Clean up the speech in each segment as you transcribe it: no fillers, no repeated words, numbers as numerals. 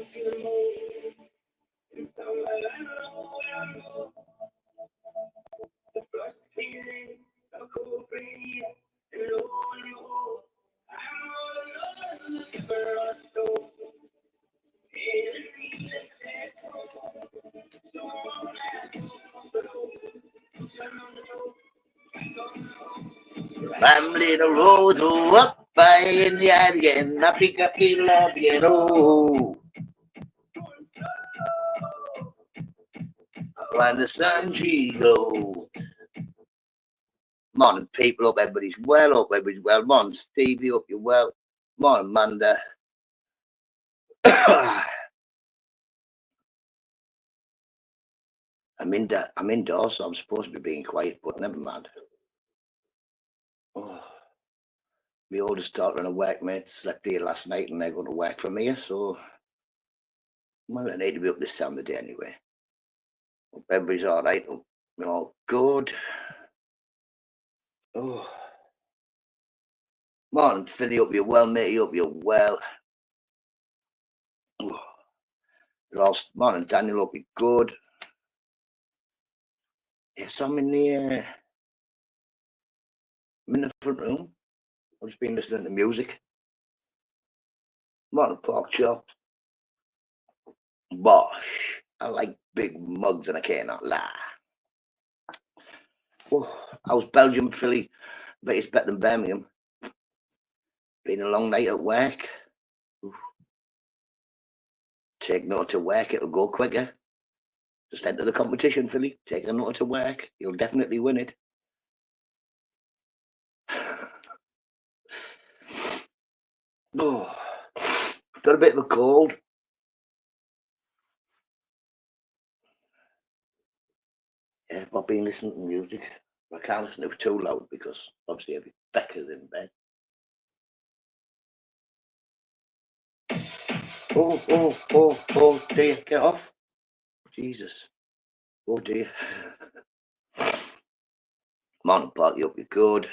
Family the road to up by in the again, I pick up the love, you know. When the sun she goes. Morning, people. Hope everybody's well. Hope everybody's well. Morning, Stevie. Hope you're well. Morning, Amanda. I'm indoors, so I'm supposed to be being quiet, but never mind. Oh, my oldest daughter and a workmate slept here last night, and they're going to work from here, so well, I need to be up this time of the day anyway. Hope everybody's all right. Hope you're all good. Oh. Morning, Philly. Hope you're well, mate. Hope you're well. Oh. Morning, Daniel. Hope you're good. Yes, I'm in the front room. I've just been listening to music. Morning, pork chop. Bosh. I like big mugs and I cannot lie. Oh, how's Belgium, Philly? Bet it's better than Birmingham. Been a long night at work. Oof. Take NUTTA to work, it'll go quicker. Just enter the competition, Philly. Take a NUTTA to work. You'll definitely win it. Oh, got a bit of a cold. Yeah, I've been listening to music. I can't listen to it too loud because obviously every Becca's in bed. Oh, dear, get off. Jesus. Oh, dear. Morning, Park, you hope you're good.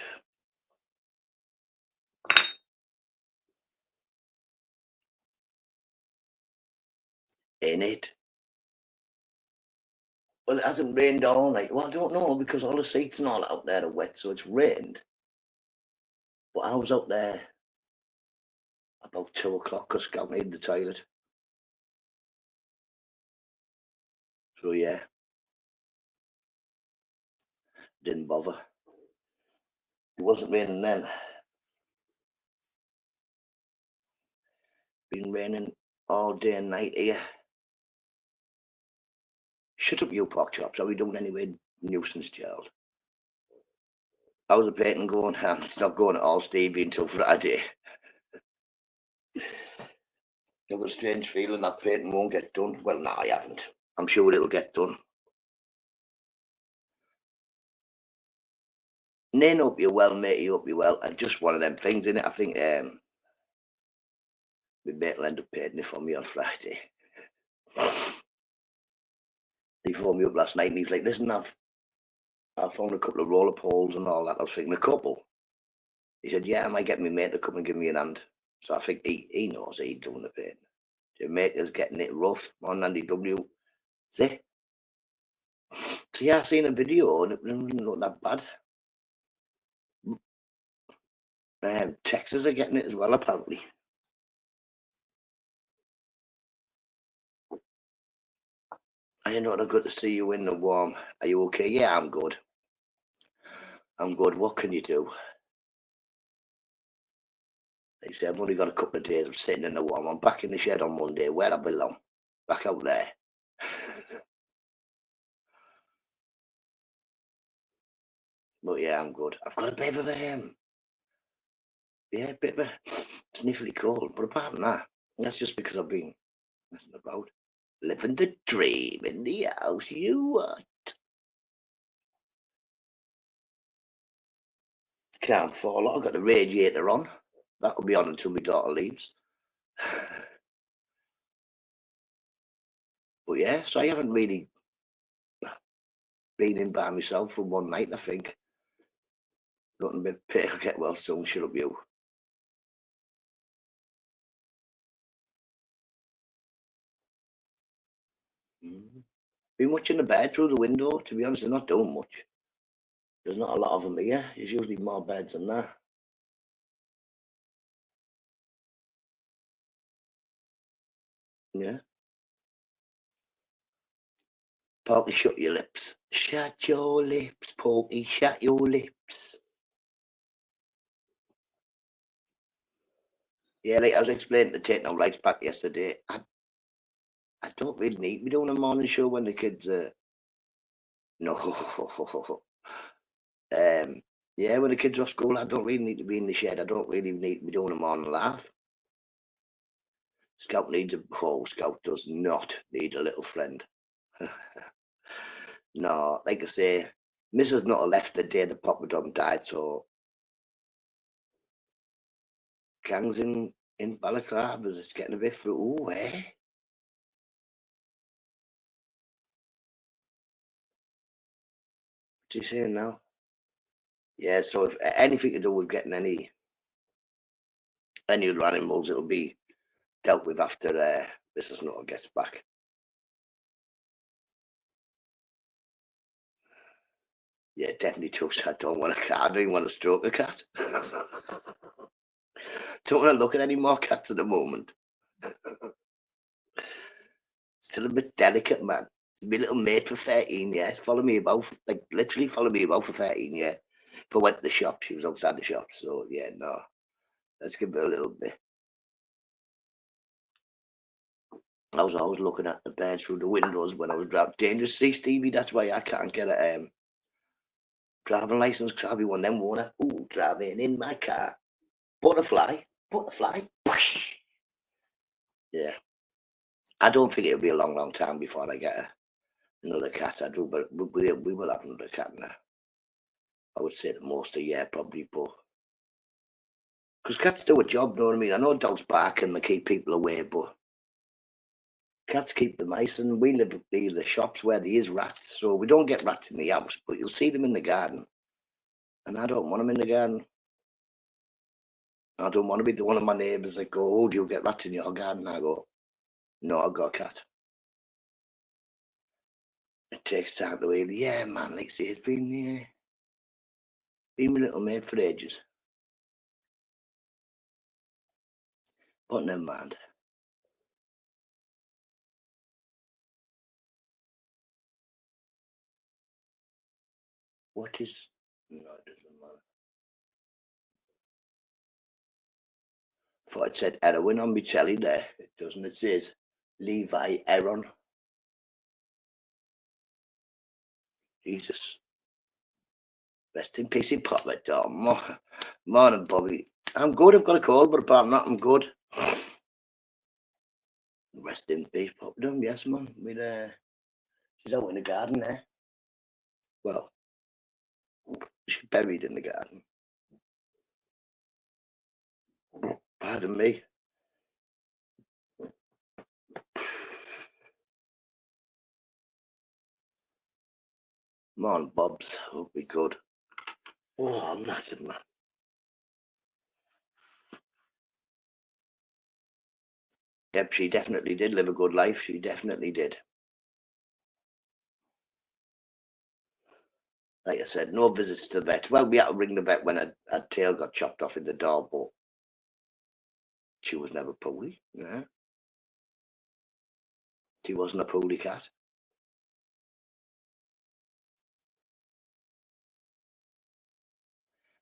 In it. Well, it hasn't rained all night. Well, I don't know because all the seats and all out there are wet, so it's rained. But I was out there about 2 o'clock because Scout needed the toilet. So, yeah. Didn't bother. It wasn't raining then. Been raining all day and night here. Shut up, you pork chops. Are we doing anyway, nuisance child? How's the painting going? It's not going at all, Stevie, until Friday. I've got a strange feeling that painting won't get done. Well, no, I haven't. I'm sure it'll get done. Nan, hope you're well, mate. Hope you're well. And just one of them things, innit? I think my mate will end up painting it for me on Friday. He phoned me up last night and he's like, listen, I've found a couple of roller poles and all that. I was thinking, a couple? He said, yeah, I might get my mate to come and give me an hand. So I think he knows he's doing the painting. The mate is getting it rough on Andy W. See? So yeah, I seen a video and it didn't look that bad. Texas are getting it as well, apparently. I know, good to see you in the warm. Are you okay? Yeah, I'm good. I'm good. What can you do? They say I've only got a couple of days of sitting in the warm. I'm back in the shed on Monday, where I belong. Back out there. But yeah, I'm good. I've got a bit of a bit of a sniffly cold. But apart from that, that's just because I've been messing about. Living the dream in the house. You what? Can't fall. I've got the radiator on. That'll be on until my daughter leaves. But yeah, so I haven't really been in by myself for one night, I think. Nothing but pay, I'll get well soon, shut up you. Been watching the bird through the window. To be honest, they're not doing much. There's not a lot of them here. There's usually more birds than that. Yeah. Porky, shut your lips. Shut your lips, Porky. Shut your lips. Yeah, like I was explaining to Tate No Lights back yesterday. I don't really need to be doing a morning show when the kids. No. Yeah, when the kids are off school, I don't really need to be in the shed. I don't really need to be doing a morning live. Scout needs a whole Scout does not need a little friend. No, like I say, Mrs. Nutter left the day the Papa Dom died, so gangs in Balaclava it's getting a bit through. Ooh, eh? What's he saying now? Yeah, so if anything to do with getting any other animals, it'll be dealt with after Mrs. Nutter gets back. Yeah, definitely too. I don't want a cat. I don't even want to stroke a cat. Don't want to look at any more cats at the moment. Still a bit delicate, man. My little mate for 13 years. Follow me about, like literally follow me about for 13 years. If I went to the shop, she was outside the shop. So yeah, no. Let's give it a little bit. I was always looking at the birds through the windows when I was driving. Dangerous, see, Stevie. That's why I can't get a driving license because I'll be one of them, won't I? Ooh, driving in my car. Butterfly, butterfly. Yeah, I don't think it'll be a long, long time before I get another cat. I do, but we will have another cat now. I would say the most a year probably, but because cats do a job, know what I mean? I know dogs bark and they keep people away, but cats keep the mice, and we live near the shops where there is rats, so we don't get rats in the house, but you'll see them in the garden, and I don't want them in the garden. I don't want to be the one of my neighbours that go, "Oh, do you get rats in your garden?" I go, "No, I've got a cat." It takes time to heal. Yeah, man, like I say, it's been, yeah, been my little mate for ages, but never mind. What is, no, it doesn't matter. Thought it said Erwin on my telly there. It doesn't. It says Levi Aaron. Jesus. Rest in peace, in Papa Dom. Morning, Bobby. I'm good. I've got a cold, but apart from that, I'm good. Rest in peace, Papa Dom. Yes, man. She's out in the garden there. Well, she's buried in the garden. Pardon me. Morning, Bobs. Hope we good. Oh, I'm knackered, man. Yep, she definitely did live a good life. She definitely did. Like I said, no visits to the vet. Well, we had to ring the vet when her tail got chopped off in the door, but she was never poorly. Yeah, she wasn't a poorly cat.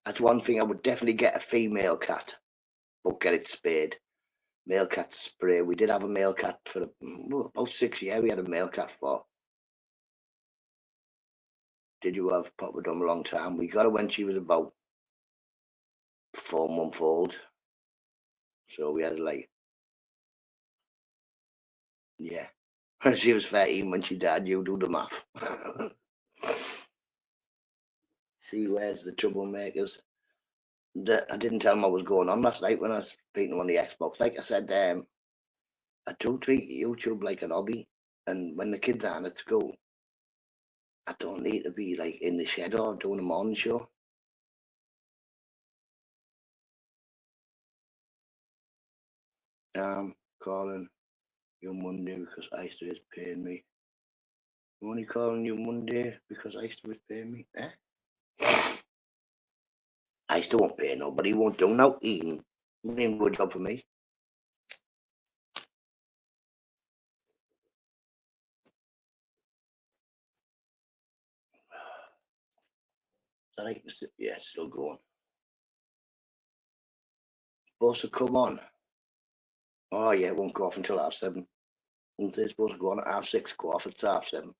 That's one thing I would definitely get a female cat, but get it spayed. Male cat spray. We did have a male cat for about 6 years. We had a male cat for. Did you have Papa Dom a long time? We got her when she was about 4 months old. So we had her like, yeah. She was 13 when she died. You do the math. See where's the troublemakers. I didn't tell them what was going on last night when I was speaking on the Xbox. Like I said, I do treat YouTube like an hobby. And when the kids aren't at school, I don't need to be like in the shed or doing a morning show. Calling you Monday because ISA is paying me. I'm only calling you Monday because I still pay me. Eh? I still won't pay nobody. Won't do no eating. Ain't good job for me. Is that right? Yeah, it's still going. Supposed to come on. Oh yeah, it won't go off until 7:30. They're supposed to go on at 6:30. Go off at 7:30.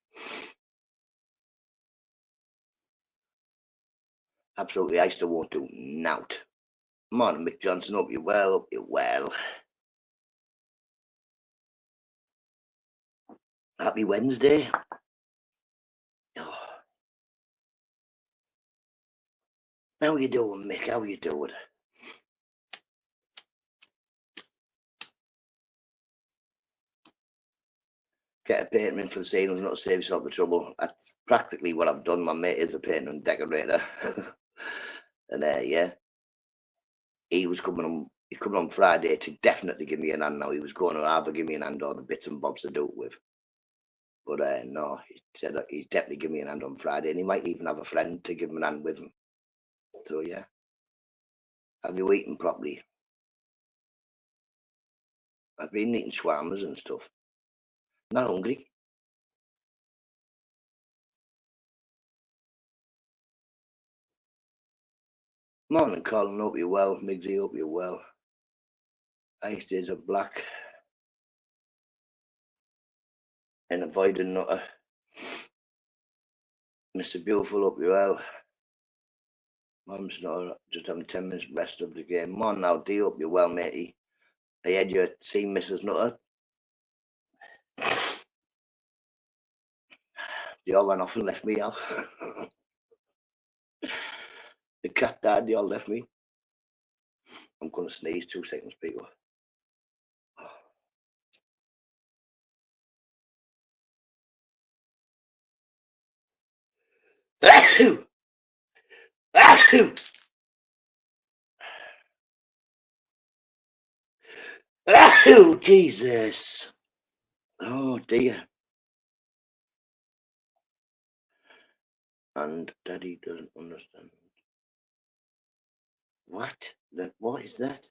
Absolutely, I still won't do nout. Morning, Mick Johnson. Hope you well. Hope you well. Happy Wednesday. Oh, how you doing, Mick? How you doing? Get a painter in for the ceilings, not to save yourself the trouble. That's practically what I've done. My mate is a painter and decorator. And yeah, he was coming on. He's coming on Friday to definitely give me an hand. Now he was going to either give me an hand or the bits and bobs to do it with. But no, he said he's definitely give me an hand on Friday, and he might even have a friend to give him an hand with him. So yeah, have you eaten properly? I've been eating shawarmas and stuff. Not hungry. Morning, Colin. Hope you're well. Migsy, hope you're well. Ice days are black and avoiding NUTTA. Mr. Beautiful, hope you're well. Mum's not just having 10 minutes rest of the game. Morning now, D. Hope you're well, matey. I had you seen Mrs. NUTTA. They all ran off and left me out. The cat died, they all left me. I'm going to sneeze 2 seconds, people. Oh, Jesus. Oh, dear. And Daddy doesn't understand. What? What is that?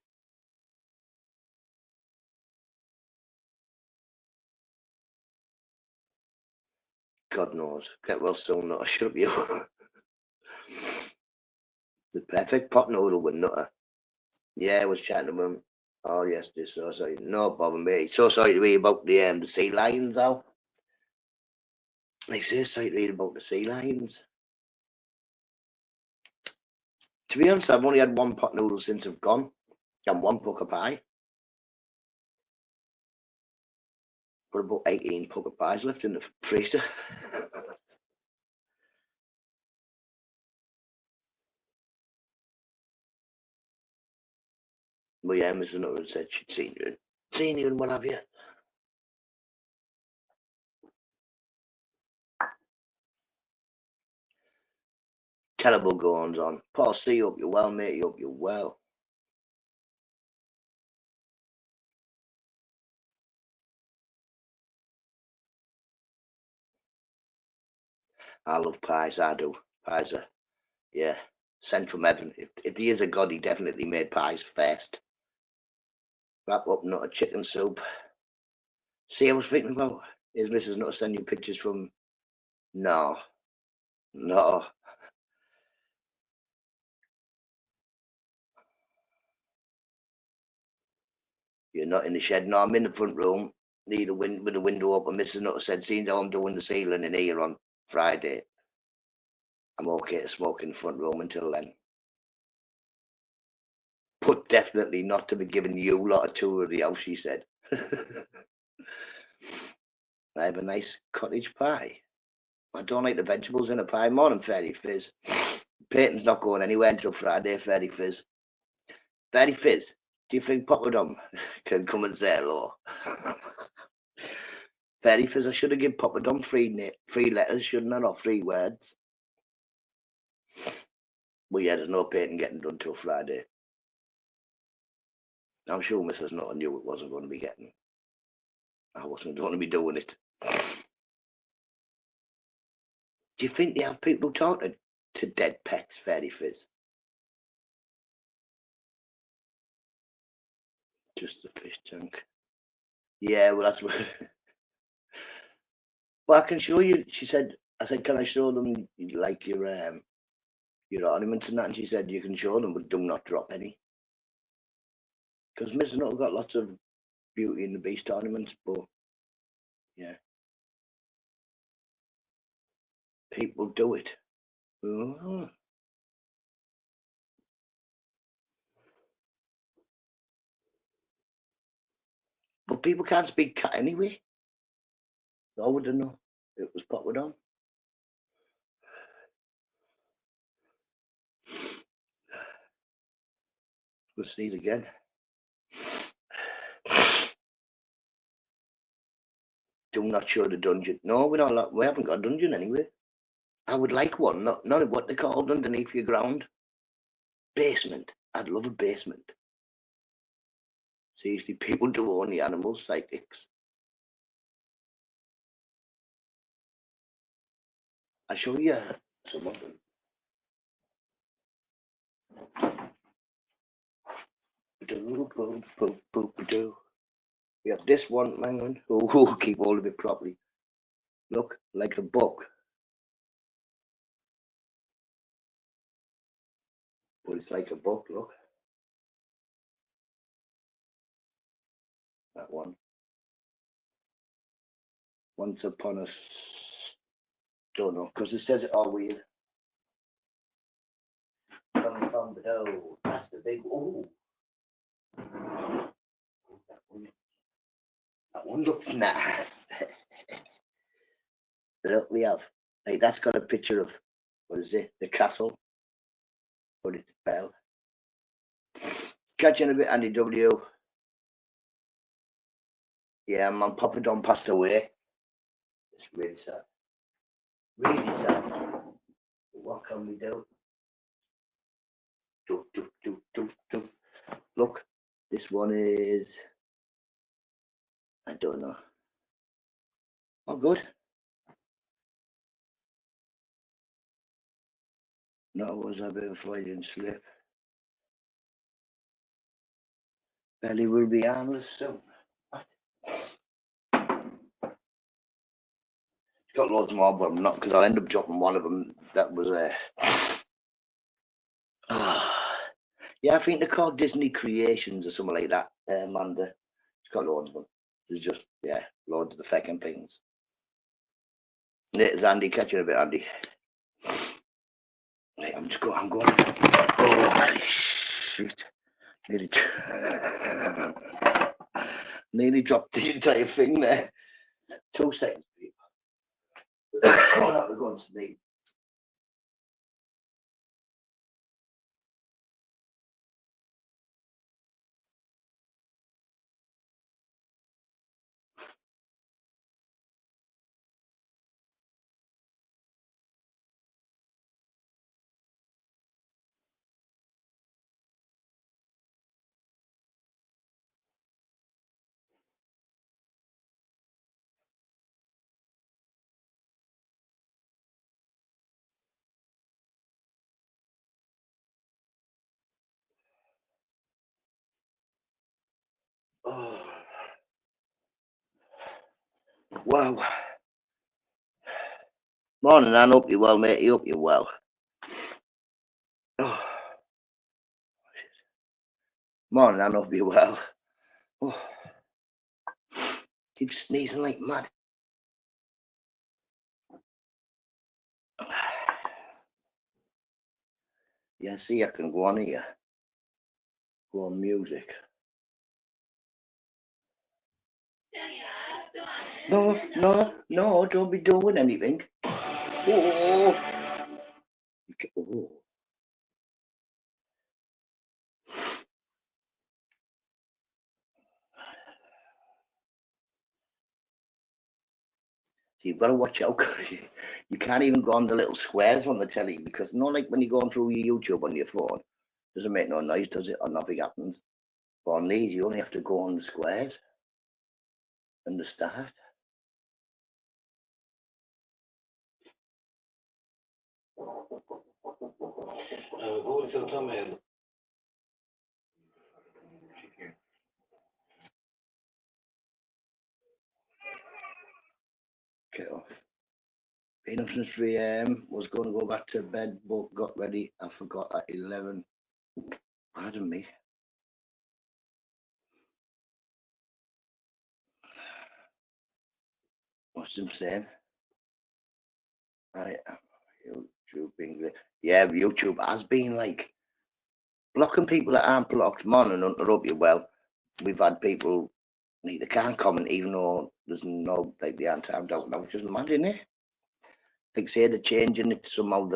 God knows. Get well soon, not a shut up you. The perfect pot noodle with NUTTA. Yeah, I was chatting to him. Oh, yes, this so sorry. No bother, mate. So sorry to hear about the sea lions, though. Like, so sorry to hear about the sea lions. To be honest, I've only had one pot noodle since I've gone, and one pucker pie. Got about 18 pucker pies left in the freezer. But yeah, Mrs. Nutter said she'd seen you. Seen you and what have you. Terrible goings on. Paul C, hope you're well, mate. Hope you're well. I love pies, I do. Pies are, yeah, sent from heaven. If he is a god, he definitely made pies first. Wrap up, not a chicken soup. See, I was thinking about, is Mrs. Nutter sending you pictures from? No, no. You're not in the shed. No, I'm in the front room. Need a with the window open. Mrs. Nutter said, seeing how I'm doing the ceiling in here on Friday, I'm okay to smoke in the front room until then. But definitely not to be giving you a lot of tour of the house, she said. I have a nice cottage pie. I don't like the vegetables in a pie. Morning, Fairy Fizz. Peyton's not going anywhere until Friday, Fairy Fizz. Fairy Fizz, do you think Papa Dom can come and say hello? Fairy Fizz, I should have given Papa Dom three letters, shouldn't I? Or 3 words. But yeah, there's no Peyton getting done till Friday. I'm sure Mrs. Nutter knew it wasn't going to be getting. I wasn't going to be doing it. Do you think they have people who talk to dead pets, Fairy Fizz? Just a fish tank. Yeah, well, that's what. Well, I can show you. She said, I said, can I show them like your ornaments and that? And she said, you can show them, but do not drop any. Because Mrs. Nutt got lots of Beauty and the Beast ornaments, but yeah, people do it. Oh. But people can't speak cat anyway. I wouldn't know. It was put on. We'll sneeze again. Do not show the dungeon. No, we're not. We haven't got a dungeon anyway. I would like one. Not what they called underneath your ground. Basement. I'd love a basement. Seriously, people do own the animals, psychics. I show you some of them. We have this one, hang on. Oh, keep hold of it properly. Look, like a book. But it's like a book, look. That one. Once upon a... Don't know, because it says it all weird. Oh, that's the big... Oh. That one looks nice. Look, we have... Like, that's got a picture of... What is it? The castle. But it's bell. Catch you in a bit, Andy W. Yeah, man, Papa Don passed away. It's really sad. Really sad. What can we do? Look, this one is... I don't know. Oh, good. No, it was a bit of Freudian slip. Belly will be harmless soon. What? Got loads more, but I'm not, because I'll end up dropping one of them. That was yeah, I think they're called Disney Creations or something like that, Amanda. It's got loads of them. There's just, yeah, loads of the feckin' things. There's Andy. Catch you in a bit, Andy. Hey, I'm going. Oh, shit. Nearly dropped the entire thing there. 2 seconds, people. Oh, that was going to sleep. Oh. Wow. Morning, Anne. Hope you're well, mate. Hope you're well. Oh. Morning, Anne. Hope you're well. Oh. Keep sneezing like mad. Yeah, see, I can go on here. Go on music. No, don't be doing anything. Oh. Oh. So you've got to watch out. You can't even go on the little squares on the telly, because not like when you're going through your YouTube on your phone, doesn't make no noise, does it? Or nothing happens. But on these, you only have to go on the squares and the start. Går det att ta med? Get off. Been up since 3 a.m. Was going to go back to bed, but got ready. I forgot at 11. Pardon me. What's him saying? YouTube being, yeah, YouTube has been like blocking people that aren't blocked. Morning, interrupt you. Well, we've had people they can't comment even though there's no like they aren't timed out now, which is mad, isn't it? Like say they're changing it somehow.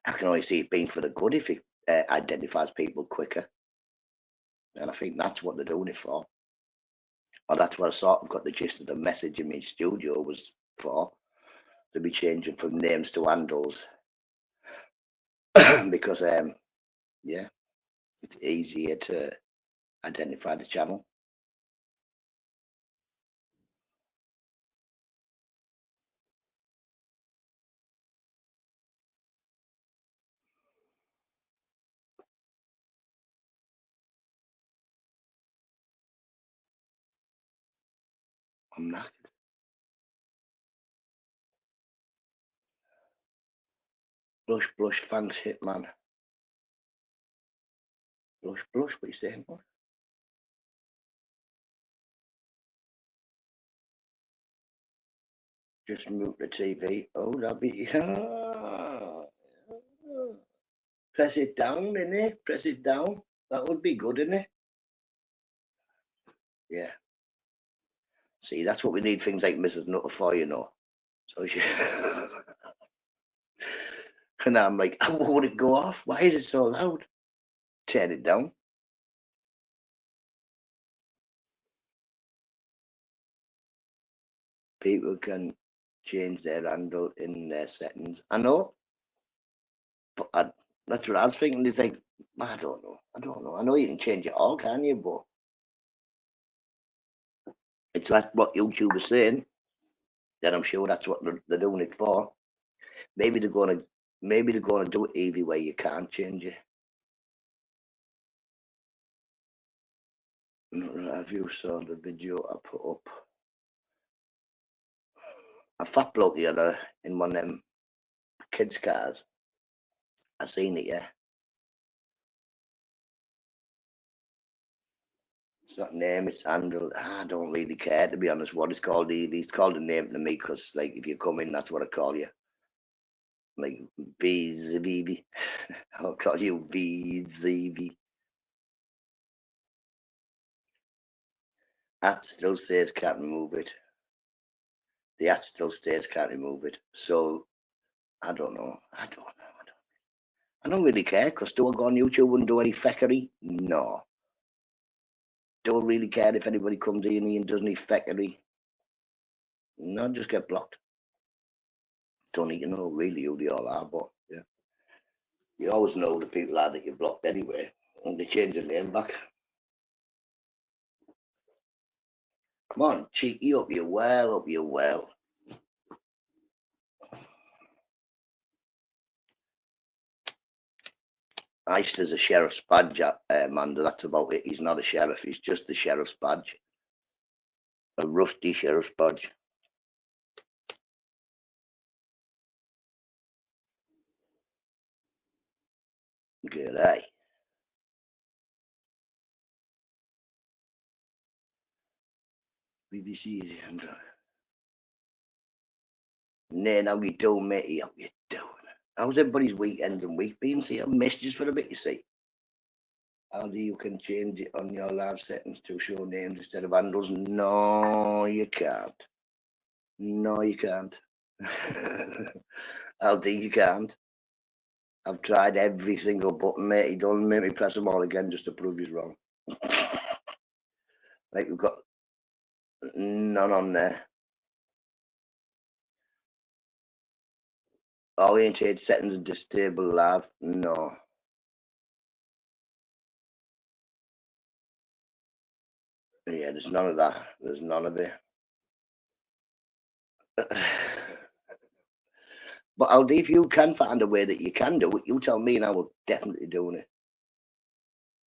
I can only see it being for the good if it identifies people quicker, and I think that's what they're doing it for. Or that's what I sort of got the gist of the message in my studio was for. To be changing from names to handles because yeah, it's easier to identify the channel. I'm knackered. Blush, blush, thanks, Hitman. Blush, blush, what you saying? What? Just mute the TV. Oh, that'd be. Press it down, innit? Press it down. That would be good, innit? Yeah. See, that's what we need things like Mrs. Nutter for, you know. So she. And I'm like, oh, would it go off? Why is it so loud? Turn it down. People can change their handle in their settings. I know, but that's what I was thinking. It's like, I don't know. I know you can change it all, can you? But it's that's what YouTube is saying. Then I'm sure that's what they're doing it for. Maybe they're gonna do it either way. You can't change it. Have you saw the video I put up? A fat bloke the other in one of them kids' cars. I seen it, yeah. It's not name, it's handle. I don't really care to be honest. What it's called, it's called a name to me because, like, if you come in, that's what I call you. Like VZV. I'll call you VZV. At still says can't remove it. The at still stays can't remove it. So I don't know. I don't really care because do I go on YouTube and do any feckery? No. Don't really care if anybody comes in and does any feckery. No, just get blocked. Don't need to know really who they all are, but yeah. You always know the people are that you blocked anyway. And they change their name back. Come on, cheeky, up you well. Ice is a sheriff's badge, Amanda. That's about it. He's not a sheriff. He's just a sheriff's badge. A rusty sheriff's badge. G'day. BBC is Andrew. Nay, how you doing, matey? How you doing? How's everybody's weekend and week been? See, I've missed you for a bit, you see. How do you can change it on your live settings to show names instead of handles? No, you can't. No, you can't. LD, you can't. I've tried every single button, mate. He don't make me press them all again just to prove he's wrong. Like, we've got none on there. Orientate settings and disable live. No. Yeah, there's none of that. There's none of it. But I'll if you can find a way that you can do it, you tell me and I will definitely doing it.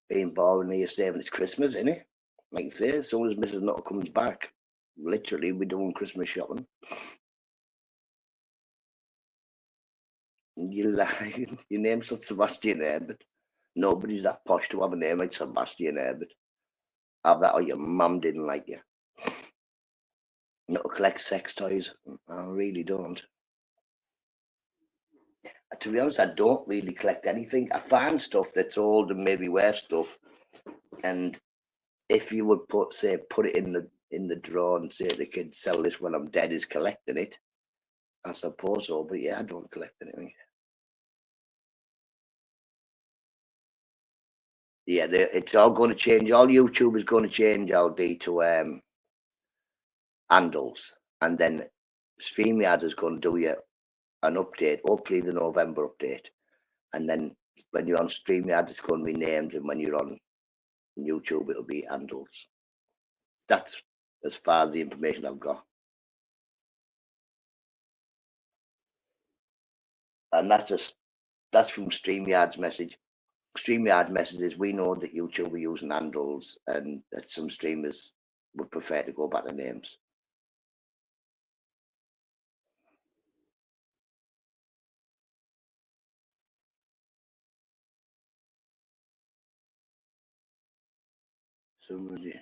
Being boring here saving it's Christmas, isn't it? Like I say, as soon as Mrs. Nutter comes back, literally we're doing Christmas shopping. You lying. Your name's not Sebastian Herbert. Nobody's that posh to have a name like Sebastian Herbert. Have that or your mum didn't like you. Not to collect sex toys. I really don't. To be honest, I don't really collect anything. I find stuff that's old and maybe wear stuff. And if you would put it in the drawer and say the kids sell this when I'm dead is collecting it, I suppose so. But yeah, I don't collect anything. Yeah, it's all going to change. All YouTube is going to change, LD, to handles, and then StreamYard is going to do you an update, hopefully the November update, and then when you're on StreamYard, it's going to be named, and when you're on YouTube, it'll be handles. That's as far as the information I've got, and that's from StreamYard's message. StreamYard messages, we know that YouTube are using handles, and that some streamers would prefer to go back to names. Somebody.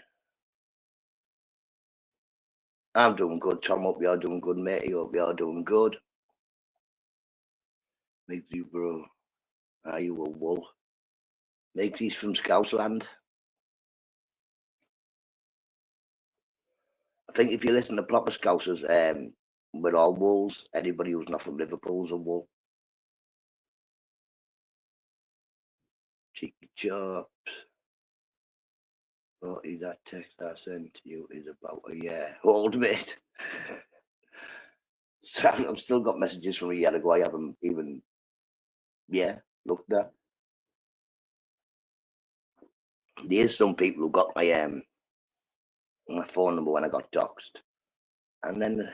I'm doing good, Tom. Hope you're doing good, mate. Hope you're doing good. Make you, bro. Are you a wool? Make these from Scousland. I think if you listen to proper Scousers, we're all wolves. Anybody who's not from Liverpool's a wool. Cheeky chops. 40, that text I sent to you is about a year old, mate. So I've still got messages from a year ago. I haven't even, looked at. There's some people who got my phone number when I got doxxed, and then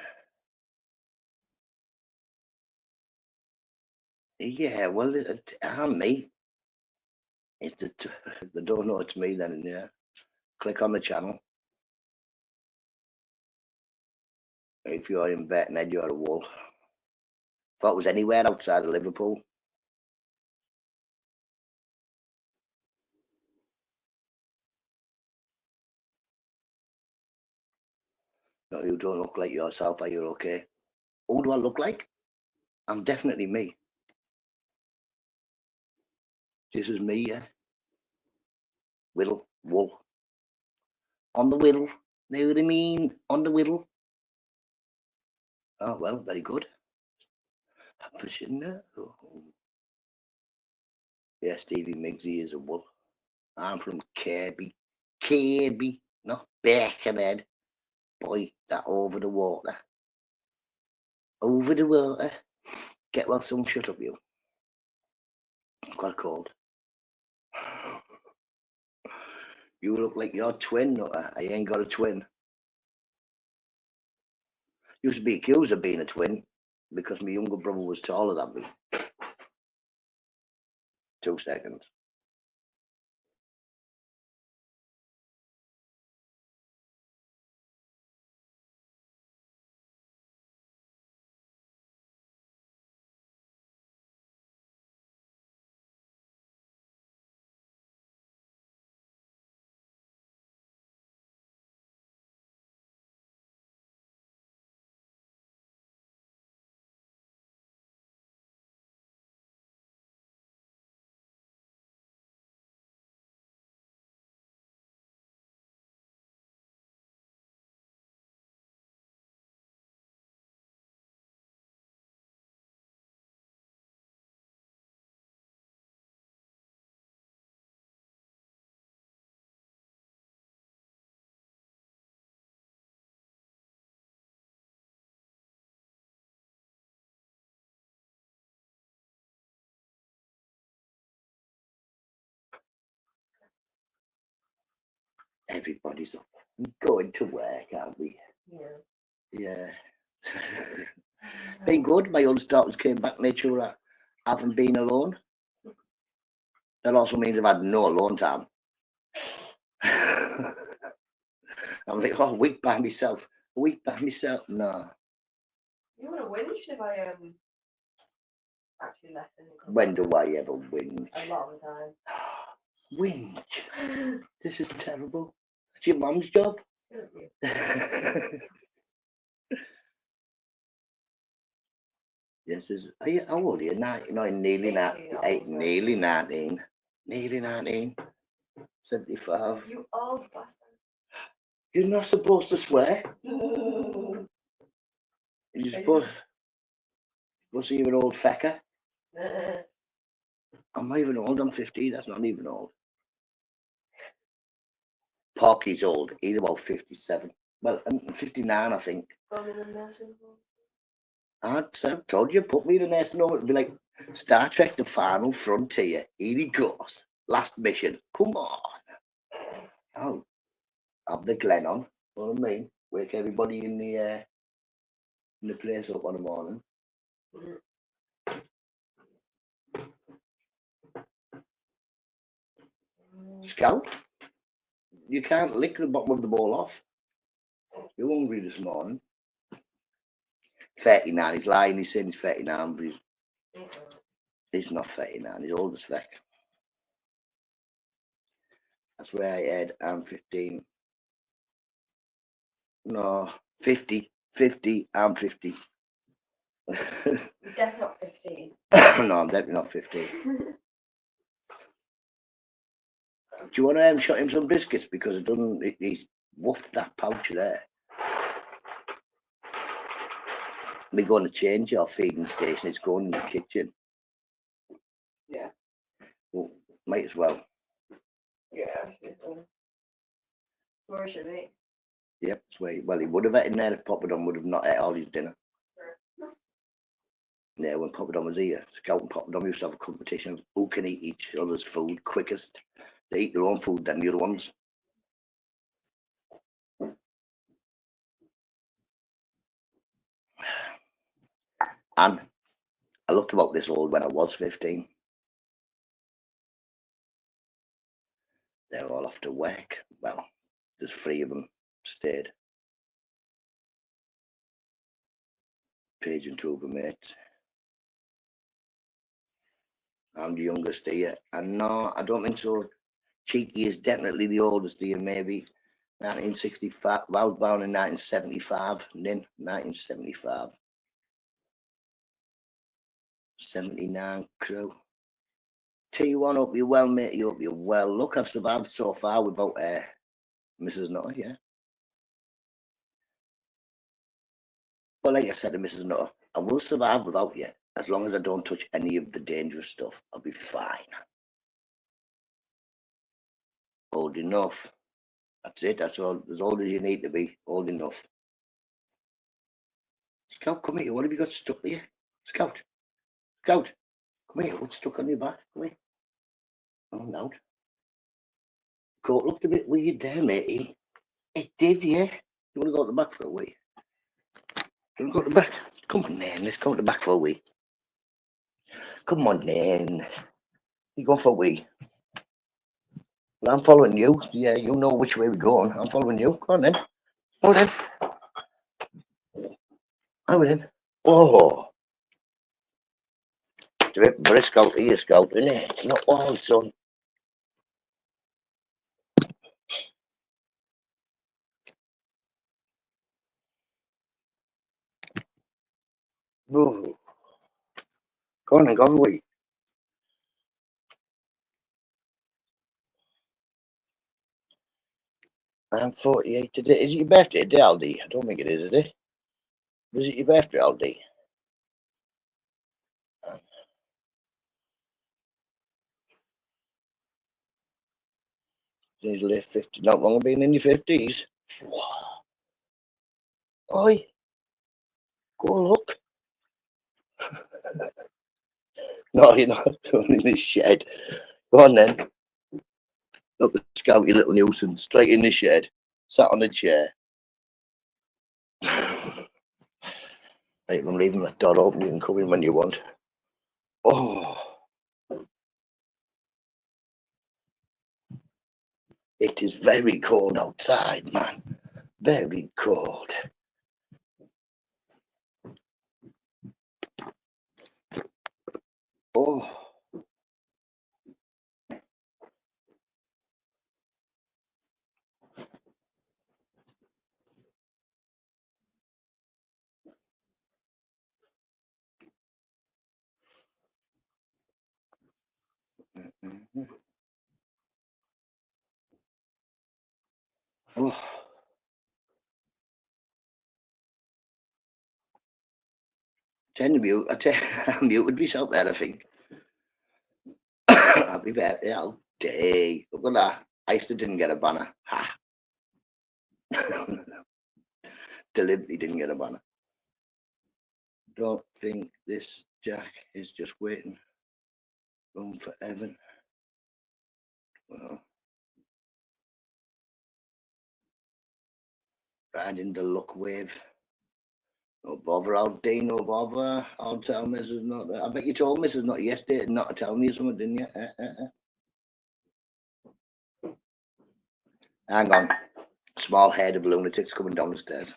yeah, well, I'm me. If they don't know it's me, then yeah, click on the channel. If you're in Betned, you're a wolf. If I was anywhere outside of Liverpool, no, you don't look like yourself. Are you okay? Who do I look like? I'm definitely me. This is me, yeah. Whittle, wolf. On the whittle. Know what I mean? On the whittle. Oh, well, very good. For sure. No. Yeah, Stevie Miggsy is a wolf. I'm from Kirby. Kirby, not Birkenhead. Boy, that over the water. Over the water. Get well soon, shut up, you. I've got a cold. You look like your twin, Nutter. I ain't got a twin. Used to be accused of being a twin because my younger brother was taller than me. 2 seconds. Everybody's up. Going to work, aren't we? Yeah. Yeah. Been good. My old starters came back, made sure I haven't been alone. That also means I've had no alone time. I'm like, oh, a week by myself. A week by myself. No. You would have whinged if I actually left. When do I ever whinge? A lot of the time. Whinge? This is terrible. It's your mum's job. Yes, are you, how old are you? 99, nearly 19. Nearly 19. Nearly 19. 75. You old bastard. You're not supposed to swear. You're supposed to be an old fecker. I'm not even old. I'm 50. That's not even old. Parky's old. He's about 57. Well, I'm 59, I think. I told you, put me in a nursing home. It'd be like Star Trek: The Final Frontier. Here he goes. Last mission. Come on. Oh, have the Glen on. You know what I mean? Wake everybody in the place up on the morning. Scout, you can't lick the bottom of the ball off. You're hungry this morning. 39. He's lying. He's saying he's 39, but he's not 39. He's old as feck. That's where I heard I'm 15. No, 50. 50. I'm 50. You're definitely not 15. No, I'm definitely not 15. Do you want to shot him some biscuits? Because it doesn't. He's woofed that pouch there. We're going to change your feeding station. It's going in the kitchen. Yeah. Well, might as well. Yeah. Where should be? Yep. Well, he would have eaten there if Poppadom would have not ate all his dinner. Yeah, when Poppadom was here, Scout and Poppadom used to have a competition of who can eat each other's food quickest. They eat their own food than the other ones. And I looked about this old when I was 15. They're all off to work. Well, there's 3 of them stayed. Paige and 2 of her mates. I'm the youngest here. And no, I don't think so. Cheeky is definitely the oldest here, maybe 1965. I was born in 1975, and then 1975. 79 crew. T1, hope you're well, mate. You hope you're well. Look, I've survived so far without Mrs. Nutter, yeah. But like I said to Mrs. Nutter, I will survive without you. As long as I don't touch any of the dangerous stuff, I'll be fine. Old enough. That's it. That's all. As old as you need to be. Old enough. Scout, come here. What have you got stuck to you? Scout. Scout. Come here. What's stuck on your back? Come here. Oh, no. Coat looked a bit weird there, matey. It did, yeah. You want to go to the back for a wee? You want to go to the back? Come on, then. Let's go to the back for a wee. Come on, then. You go for a wee. Well, I'm following you. Yeah, you know which way we're going. I'm following you. Go on, then. Go on, then. Go on, then. Oh. It's a bit for a Scout here, Scout, isn't it? It's not all, son. Ooh. Go on, then. Go for a wee. I'm 48 today. Is it your birthday today, Aldi? I don't think it is it? Was it your birthday, Aldi? He's late 50, not long being in your 50s. Oi, go look. No, you're not going in the shed. Go on then. Look, the Scout, you little nuisance, straight in the shed, sat on a chair. Right, I'm leaving that door open. You can come in when you want. Oh, it is very cold outside, man. Very cold. Oh. Oh. I muted myself there, I think. Happy birthday, all day. Look at that. I still didn't get a banner. Ha. Deliberately didn't get a banner. Don't think this Jack is just waiting room for Evan. Well, riding the luck wave. No bother, I'll do no bother. I'll tell Mrs. Not. I bet you told Mrs. Not yesterday not to tell me something, didn't you? Hang on. Small head of lunatics coming down the stairs.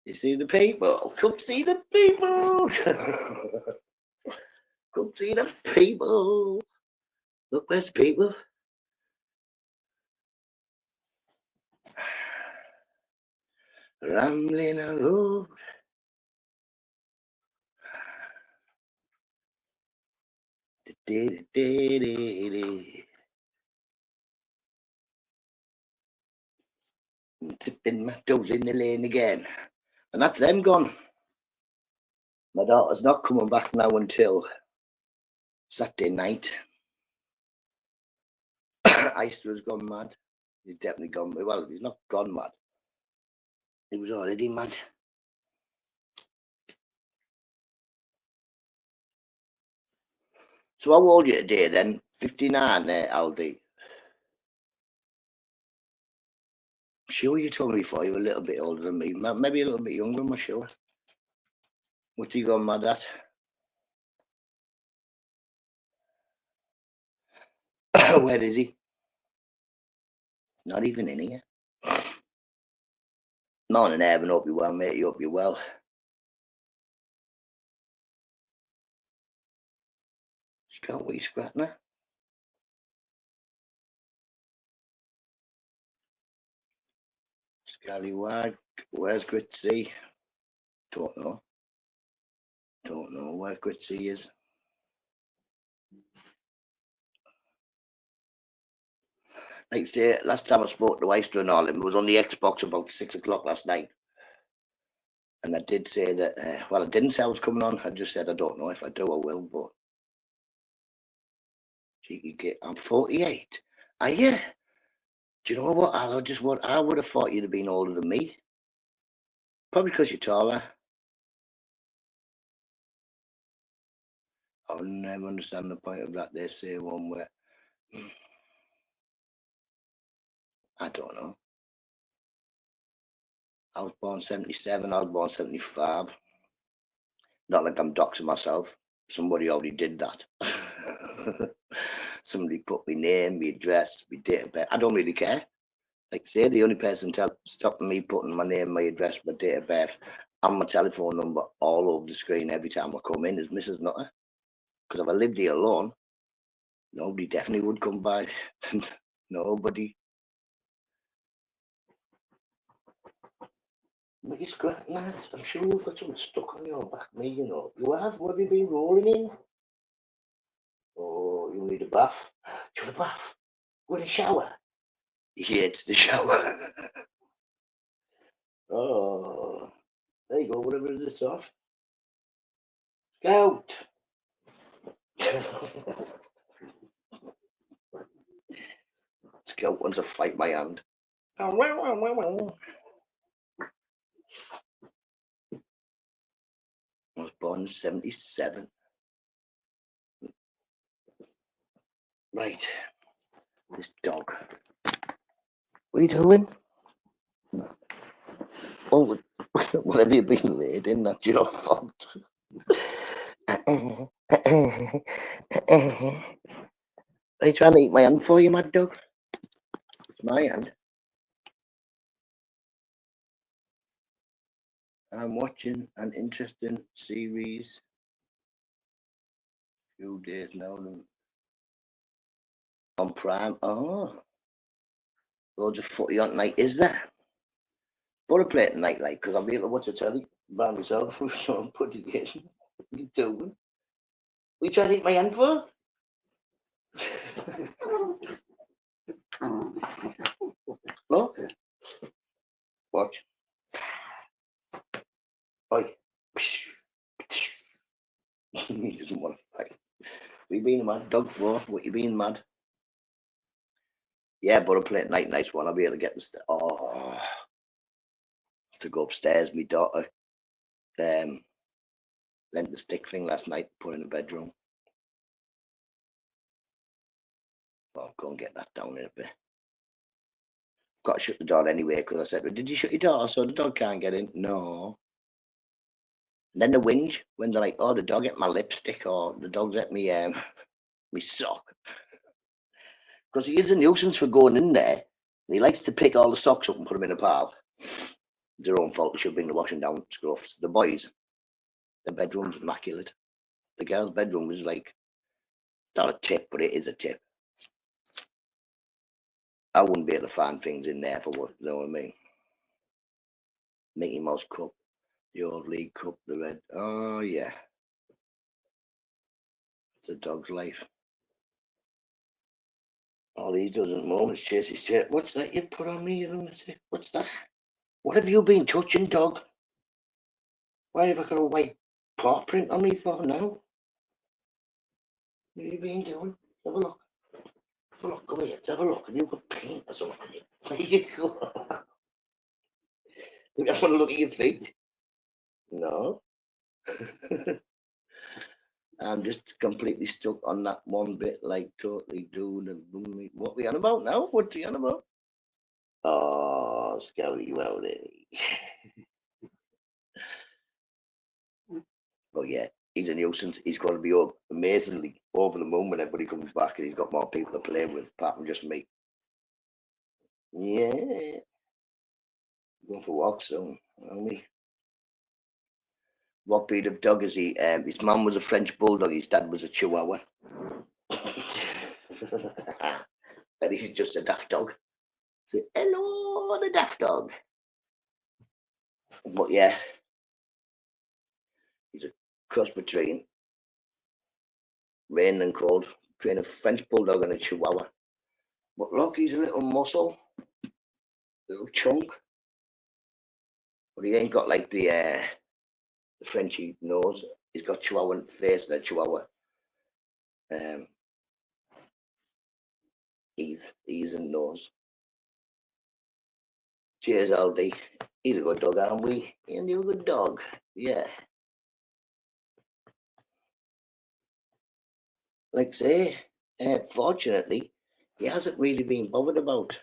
You see the people. Come see the people. Come see the people. Look, there's people. Rambling a road. Tipping my toes in the lane again. And that's them gone. My daughter's not coming back now until Saturday night. Easter has gone mad. He's definitely gone. Well, he's not gone mad. He was already mad. So how old are you today then? 59, Aldi. Sure, you told me before you were a little bit older than me. Maybe a little bit younger, I'm not sure. What's he gone mad at? Where is he? Not even in here. Morning, Evan. Hope you're well, mate. You hope you're well. Scout, what are you scratching at? Scallywag. Where's Gritsy? Don't know. Don't know where Gritsy is. Like I say, last time I spoke to Oyster and all him, it was on the Xbox about 6 o'clock last night. And I did say that, well, I didn't say I was coming on. I just said I don't know. If I do, I will. But cheeky git. I'm 48. Are you? Do you know what? I would have thought you'd have been older than me. Probably because you're taller. I'll never understand the point of that. They say one where I don't know. I was born 77. I was born 75. Not like I'm doxing myself. Somebody already did that. Somebody put my name, my address, my date of birth. I don't really care. Like I say, the only person stopping me putting my name, my address, my date of birth, and my telephone number all over the screen every time I come in is Mrs. Nutter. Because if I lived here alone, nobody definitely would come by. Nobody. But you're scratching that. I'm sure you've got something stuck on your back, me, you know. You have? What have you been rolling in? Oh, you need a bath. Do you want a bath? With a shower? Yeah, it's the shower. Oh, there you go. Whatever it is, it's off. Scout. Scout wants to fight my hand. I was born in 77. Right. This dog. What are you doing? Oh, what have you been laid in? That's your fault. Are you trying to eat my hand for you, mad dog? It's my hand. I'm watching an interesting series. Few days now on Prime. Oh, loads of footy on tonight. Is that? Put a play tonight, like, because I'll be able to watch a telly by myself. So I'm putting it in. What you doing? What you trying to eat my hand for? Look. Watch. Oi. He doesn't want to fight. What you being mad dog for? What you being mad? Yeah, but I'll play it nice one. I'll be able to get the have to go upstairs. My daughter lent the stick thing last night, put in the bedroom. I'll go and get that down in a bit. I've got to shut the door anyway because I said, "Did you shut your door so the dog can't get in?" No. And then the whinge when they're like, "Oh, the dog ate my lipstick," or "The dog's ate me me sock," because he is a nuisance for going in there. And he likes to pick all the socks up and put them in a pile. It's their own fault. They should bring the washing down scruffs. The boys, the bedroom's immaculate. The girls' bedroom is like, not a tip, but it is a tip. I wouldn't be able to find things in there for what, you know what I mean? Mickey Mouse cup, the old league cup, the red. Oh, yeah. It's a dog's life. All he does at the moment is chase his tail. What's that you've put on me, you lunatic? What's that? What have you been touching, dog? Why have I got a white paw print on me for now? What have you been doing? Have a look. Have a look, come here. Have a look. Have you got paint or something on you? There you go. I want to look at your feet. No. I'm just completely stuck on that one bit, like totally doing and booming. What we on about now? What's he on about? Oh, Scouty Rowdy. But yeah, he's a nuisance. He's going to be up amazingly over the moon when everybody comes back and he's got more people to play with, apart from just me. Yeah. Going for walks soon, aren't we? What breed of dog is he? His mum was a French bulldog, his dad was a Chihuahua. And he's just a daft dog. So, hello, the daft dog. But yeah, he's a cross between rain and cold, between a French bulldog and a Chihuahua. But look, he's a little muscle, little chunk. But he ain't got like the Frenchy nose. He's got Chihuahua face and a Chihuahua ears and nose. Cheers, Aldi. He's a good dog, aren't we? And you're a good dog. Yeah. Like say, fortunately, he hasn't really been bothered about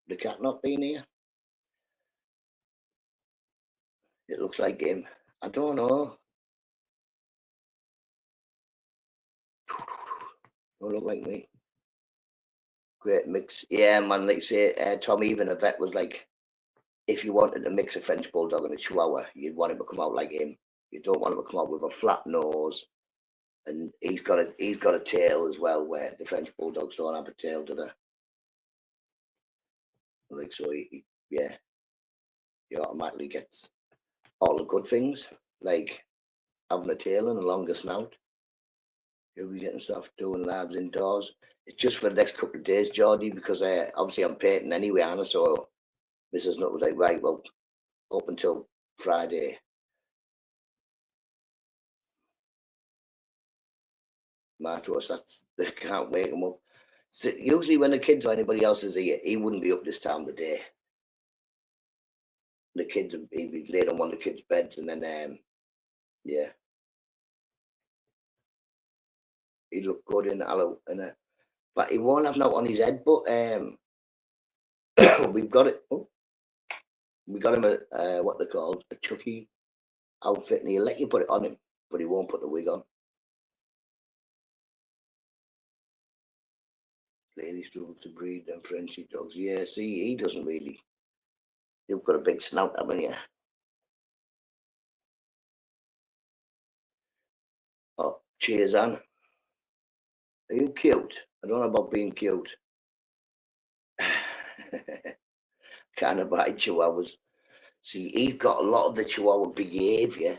the cat not being here. It looks like him. I don't know. Don't look like me. Great mix. Yeah, man, like say, Tom, even a vet was like, if you wanted to mix a French Bulldog and a Chihuahua, you'd want him to come out like him. You don't want him to come out with a flat nose. And he's got a tail as well, where the French Bulldogs don't have a tail, do they? Like so, he automatically gets all the good things, like having a tail and a longer snout. You'll be getting stuff doing lads indoors. It's just for the next couple of days, Geordie, because obviously I'm painting anyway, Anna. So Mrs. Nut was like, right, well, up until Friday. Martos, they can't wake him up. So usually when the kids or anybody else is here, he wouldn't be up this time of the day. The kids, he'd be laid on one of the kids' beds, and then yeah, he'd look good in aloe, but he won't have no on his head. But we've got it. Oh, we got him a what they called a Chucky outfit, and he'll let you put it on him, but he won't put the wig on. Lady struggles to breed them Frenchy dogs. Yeah, see, he doesn't really. You've got a big snout, haven't you? Oh, cheers, Anne. Are you cute? I don't know about being cute. Kind of buy chihuahuas. See, he's got a lot of the chihuahua behaviour,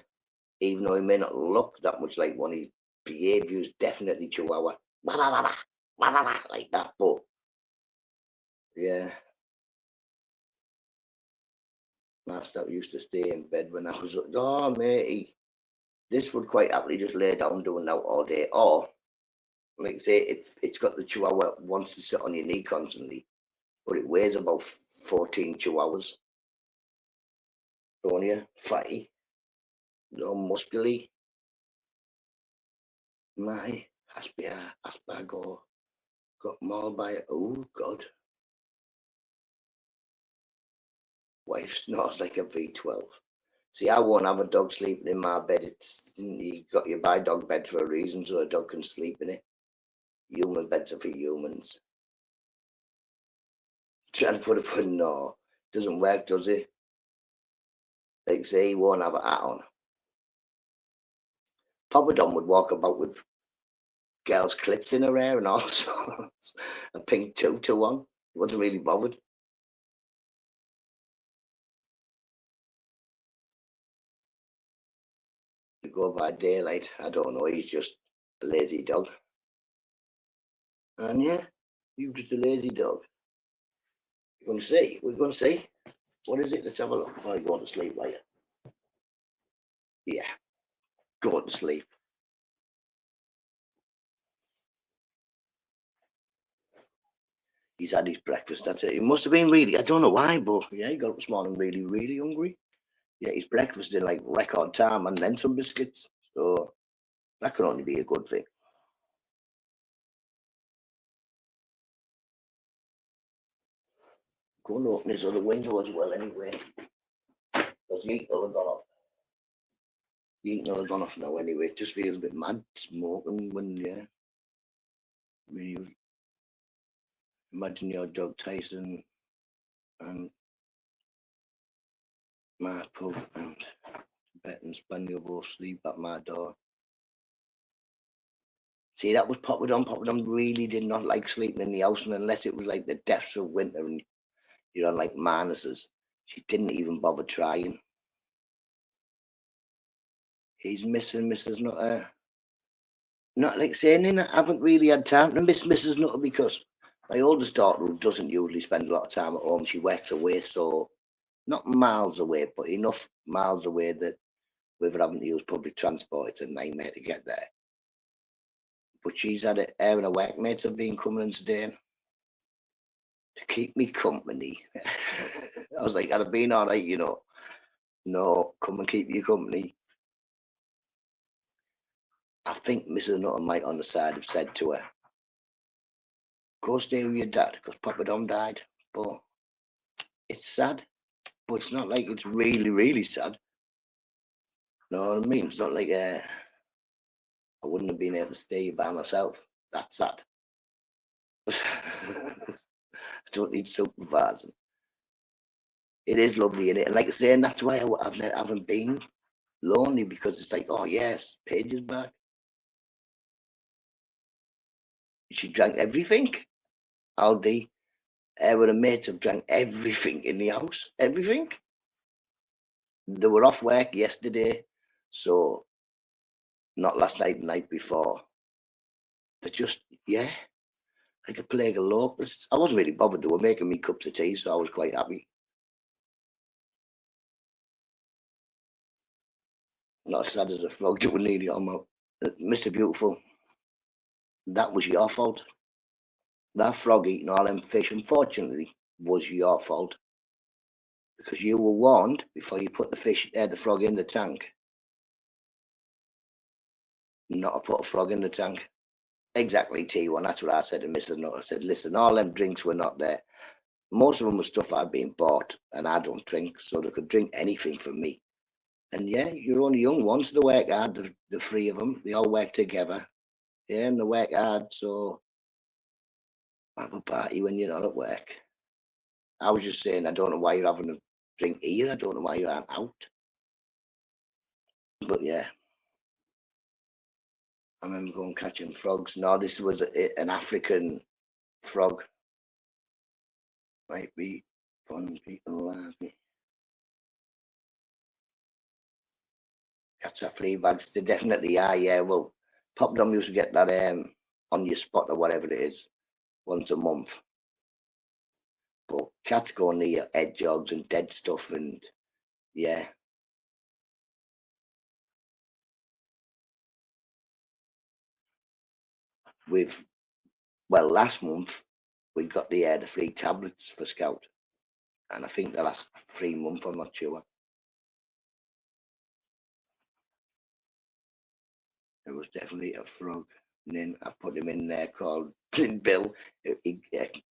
even though he may not look that much like one. His behaviour is definitely chihuahua. Like that, but yeah. Master used to stay in bed when I was, oh, matey. This would quite happily just lay down doing that all day. Or, like say, it's got the chihuahua wants to sit on your knee constantly, but it weighs about 14 chihuahuas. Don't you? Fatty, no muscly. My Asperger got mauled by, oh, God. Wife snores like a V12. See, I won't have a dog sleeping in my bed. You buy dog beds for a reason, so a dog can sleep in it. Human beds are for humans. Trying to put a foot, no, doesn't work, does it? Like say, he won't have a hat on. Papa Don would walk about with girls' clips in her hair and all sorts. A pink tutu on. He wasn't really bothered. You go by daylight. I don't know. He's just a lazy dog. And yeah, you're just a lazy dog. You're going to see. We're going to see. What is it? Let's have a look. Oh, you're going to sleep, are you? Yeah, go to sleep. He's had his breakfast. That's it. He must have been really, I don't know why, but yeah, he got up this morning really, really hungry. Yeah, his breakfast in like record time and then some biscuits. So That can only be a good thing. Go and open this other window as well anyway. Because the heat will have gone off. The heat will have gone off now anyway. It just feels a bit mad smoking when, yeah. When you imagine your dog Tyson and my pug and Bet and Spaniel both sleep at my door. See, that was Papa Don. Papa Don really did not like sleeping in the house, and unless it was like the depths of winter and you're on like minuses, she didn't even bother trying. He's missing Mrs. Nutter. Not like saying, I haven't really had time to miss Mrs. Nutter because my oldest daughter, who doesn't usually spend a lot of time at home, she works away, so not miles away, but enough miles away that with her having to use public transport, it's a nightmare to get there. But she's had it, her and her workmates have been coming and staying to keep me company. I was like, I'd have been all right, you know. No, come and keep you company. I think Mrs. Nutter might on the side have said to her, go stay with your dad because Papa Dom died. But it's sad, but it's not like it's really, really sad. Know what I mean? It's not like I wouldn't have been able to stay by myself. That's sad. I don't need supervising. It is lovely, and like I say, and that's why I haven't been lonely because it's like, oh yes, Paige is back. She drank everything. Aldi, her and her mates have drank everything in the house. Everything. They were off work yesterday, so not last night, the night before. They just, yeah, like a plague of locusts. I wasn't really bothered. They were making me cups of tea, so I was quite happy. Not as sad as a frog that would nearly on my Mr. Beautiful. That was your fault. That frog eating all them fish, unfortunately, was your fault because you were warned before you put the frog in the tank, not to put a frog in the tank. Exactly, T1. That's what I said to Mr. Nutt. I said, listen, all them drinks were not there. Most of them were stuff I'd been bought, and I don't drink, so they could drink anything from me. And yeah, you're only young ones. They work hard, the three of them. They all work together. Yeah, and they work hard, so have a party when you're not at work. I was just saying, I don't know why you're having a drink here. I don't know why you aren't out. But yeah, I remember going catching frogs. No, this was an African frog. Might be fun people laughing. Cats are flea bags. They definitely are. Yeah, well, Pop Dom used to get that on your spot or whatever it is once a month. But cats go near head jogs and dead stuff, and yeah. Last month we got the free tablets for Scout, and I think the last 3 months, I'm not sure. It was definitely a frog. And then I put him in there called Bill.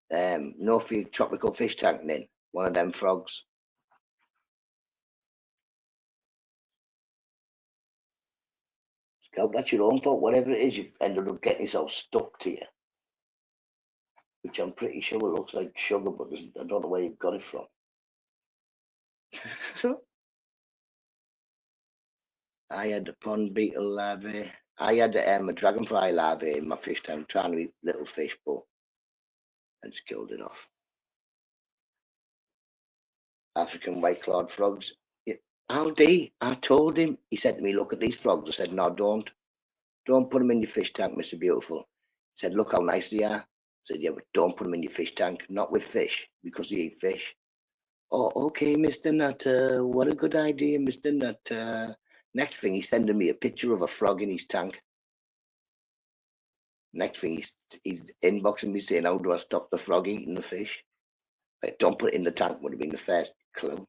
Norfolk tropical fish tank, Nin, one of them frogs. Scout, that's your own fault. Whatever it is, you've ended up getting yourself stuck to you. Which I'm pretty sure it looks like sugar, but I don't know where you got it from. So I had a pond beetle larvae. I had a dragonfly larvae in my fish tank trying to eat little fish, but I just killed it off. African white-clawed frogs. Yeah. Aldi, I told him. He said to me, look at these frogs. I said, no, don't put them in your fish tank, Mr. Beautiful. He said, look how nice they are. I said, yeah, but don't put them in your fish tank, not with fish, because you eat fish. Oh, okay, Mr. Nutter. What a good idea, Mr. Nutter. Next thing, he's sending me a picture of a frog in his tank. Next thing, he's inboxing me saying, how do I stop the frog eating the fish? Like, don't put it in the tank would have been the first clue.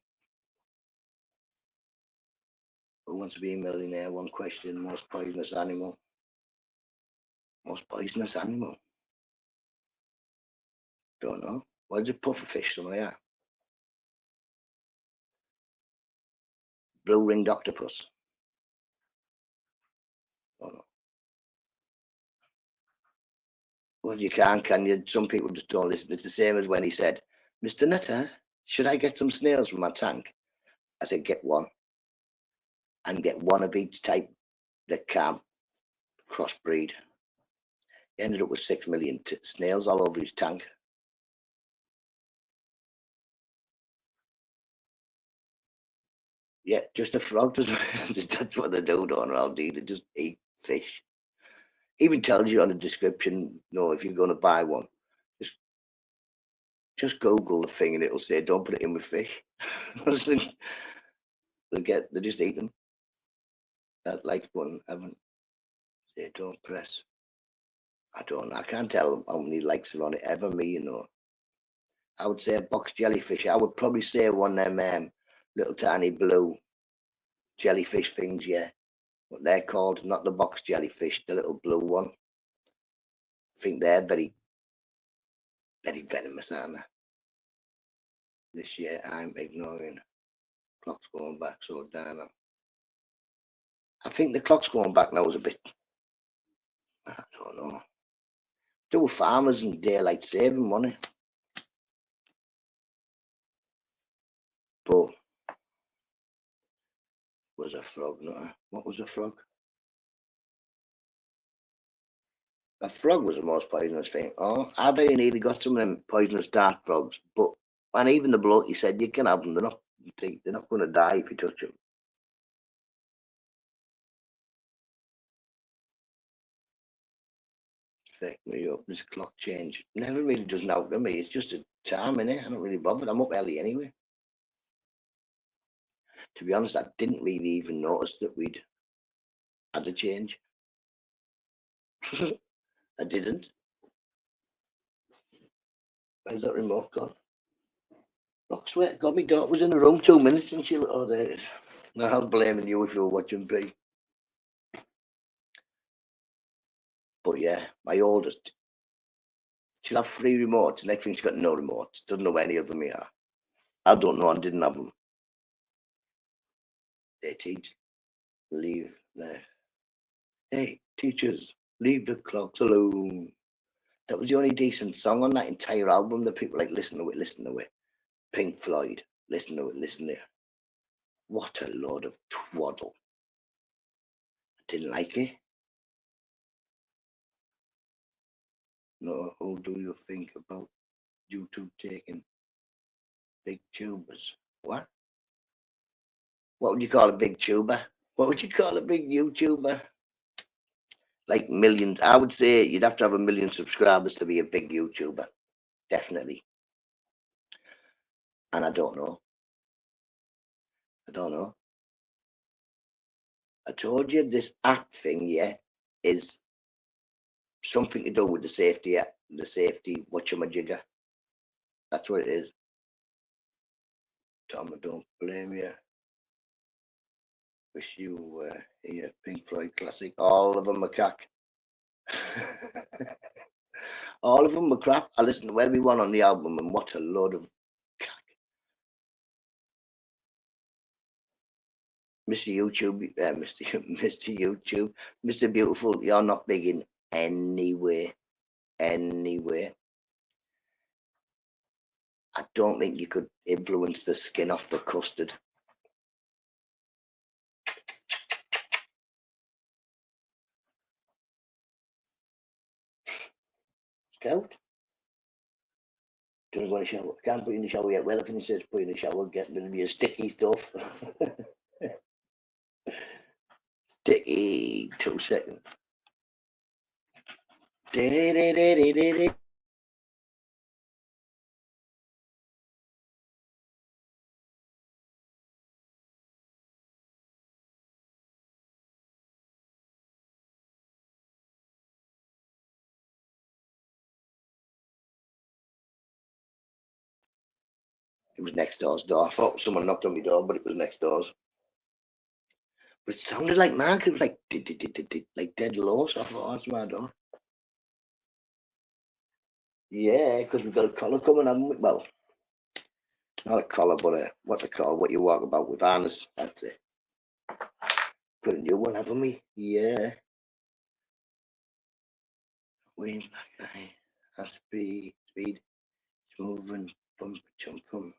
Who wants to be a millionaire? One question, most poisonous animal. Most poisonous animal. Don't know. What is it? Pufferfish, something like that. Blue ringed octopus. Don't know. Well, you can you? Some people just don't listen. It's the same as when he said, Mr. Nutter, should I get some snails from my tank? I said, get one. And get one of each type that can't crossbreed. He ended up with 6 million snails all over his tank. Yeah, just a frog. That's what they do, don't they? They just eat fish. Even tells you on the description, if you're going to buy one, just Google the thing and it'll say, don't put it in with fish. they just eat them. That like button, haven't say don't press. I can't tell how many likes are on it ever, me, I would say a box jellyfish. I would probably say one of them little tiny blue jellyfish things, yeah. What they're called, not the box jellyfish, the little blue one. I think they're very, very venomous, aren't they? This year I'm ignoring. Clock's going back so down. I think the clock's going back now is a bit, I don't know. Do farmers and daylight saving money. But was a frog, not what was a frog? A frog was the most poisonous thing. Oh, I very nearly got some of them poisonous dart frogs, and even the bloke, he said you can have them. They're not going to die if you touch them. Fuck me up. This clock change never really does out to me. It's just a time, innit? I don't really bother. I'm up early anyway. To be honest, I didn't really even notice that we'd had a change. I didn't. Where's that remote gone? Look, swear, God, my daughter was in the room 2 minutes and oh, there it is. No, I'm blaming you if you're watching B. But yeah, my oldest, she'll have 3 remotes. Next thing she's got no remotes. Doesn't know where any of them are. I don't know and didn't have them. They teach, leave there. Hey, teachers, leave the clocks alone. That was the only decent song on that entire album that people like, listen to it. Pink Floyd, listen to it. What a load of twaddle. I didn't like it. No, who do you think about YouTube taking big tubers? What? What would you call a big tuber? What would you call a big YouTuber? Like millions. I would say you'd have to have 1 million subscribers to be a big YouTuber. Definitely. And I don't know. I told you this app thing, yeah, is something to do with the safety app, the safety whatchamajigger. That's what it is. Tom, I don't blame you. Wish you were here. Pink Floyd classic. All of them are cack. All of them were crap. I listened to every one on the album and what a load of cack. Mr. YouTube, Mr. YouTube, Mr. Beautiful, you're not big in any way. I don't think you could influence the skin off the custard. Scout? Doesn't want to shower. Can't put you in the shower yet. Well, if he says put you in the shower, get rid of your sticky stuff. Sticky. 2 seconds. It was next door's door. I thought someone knocked on my door, but it was next door's. But it sounded like Mark. It was like like dead low. So I thought, oh, that's my door. Yeah, because we've got a collar coming, haven't we? Well, not a collar, but what they call what you walk about with harness. That's it. Got a new one, haven't we? Yeah. Wayne Black Eye. Speed. It's moving. Bump, jump, bump.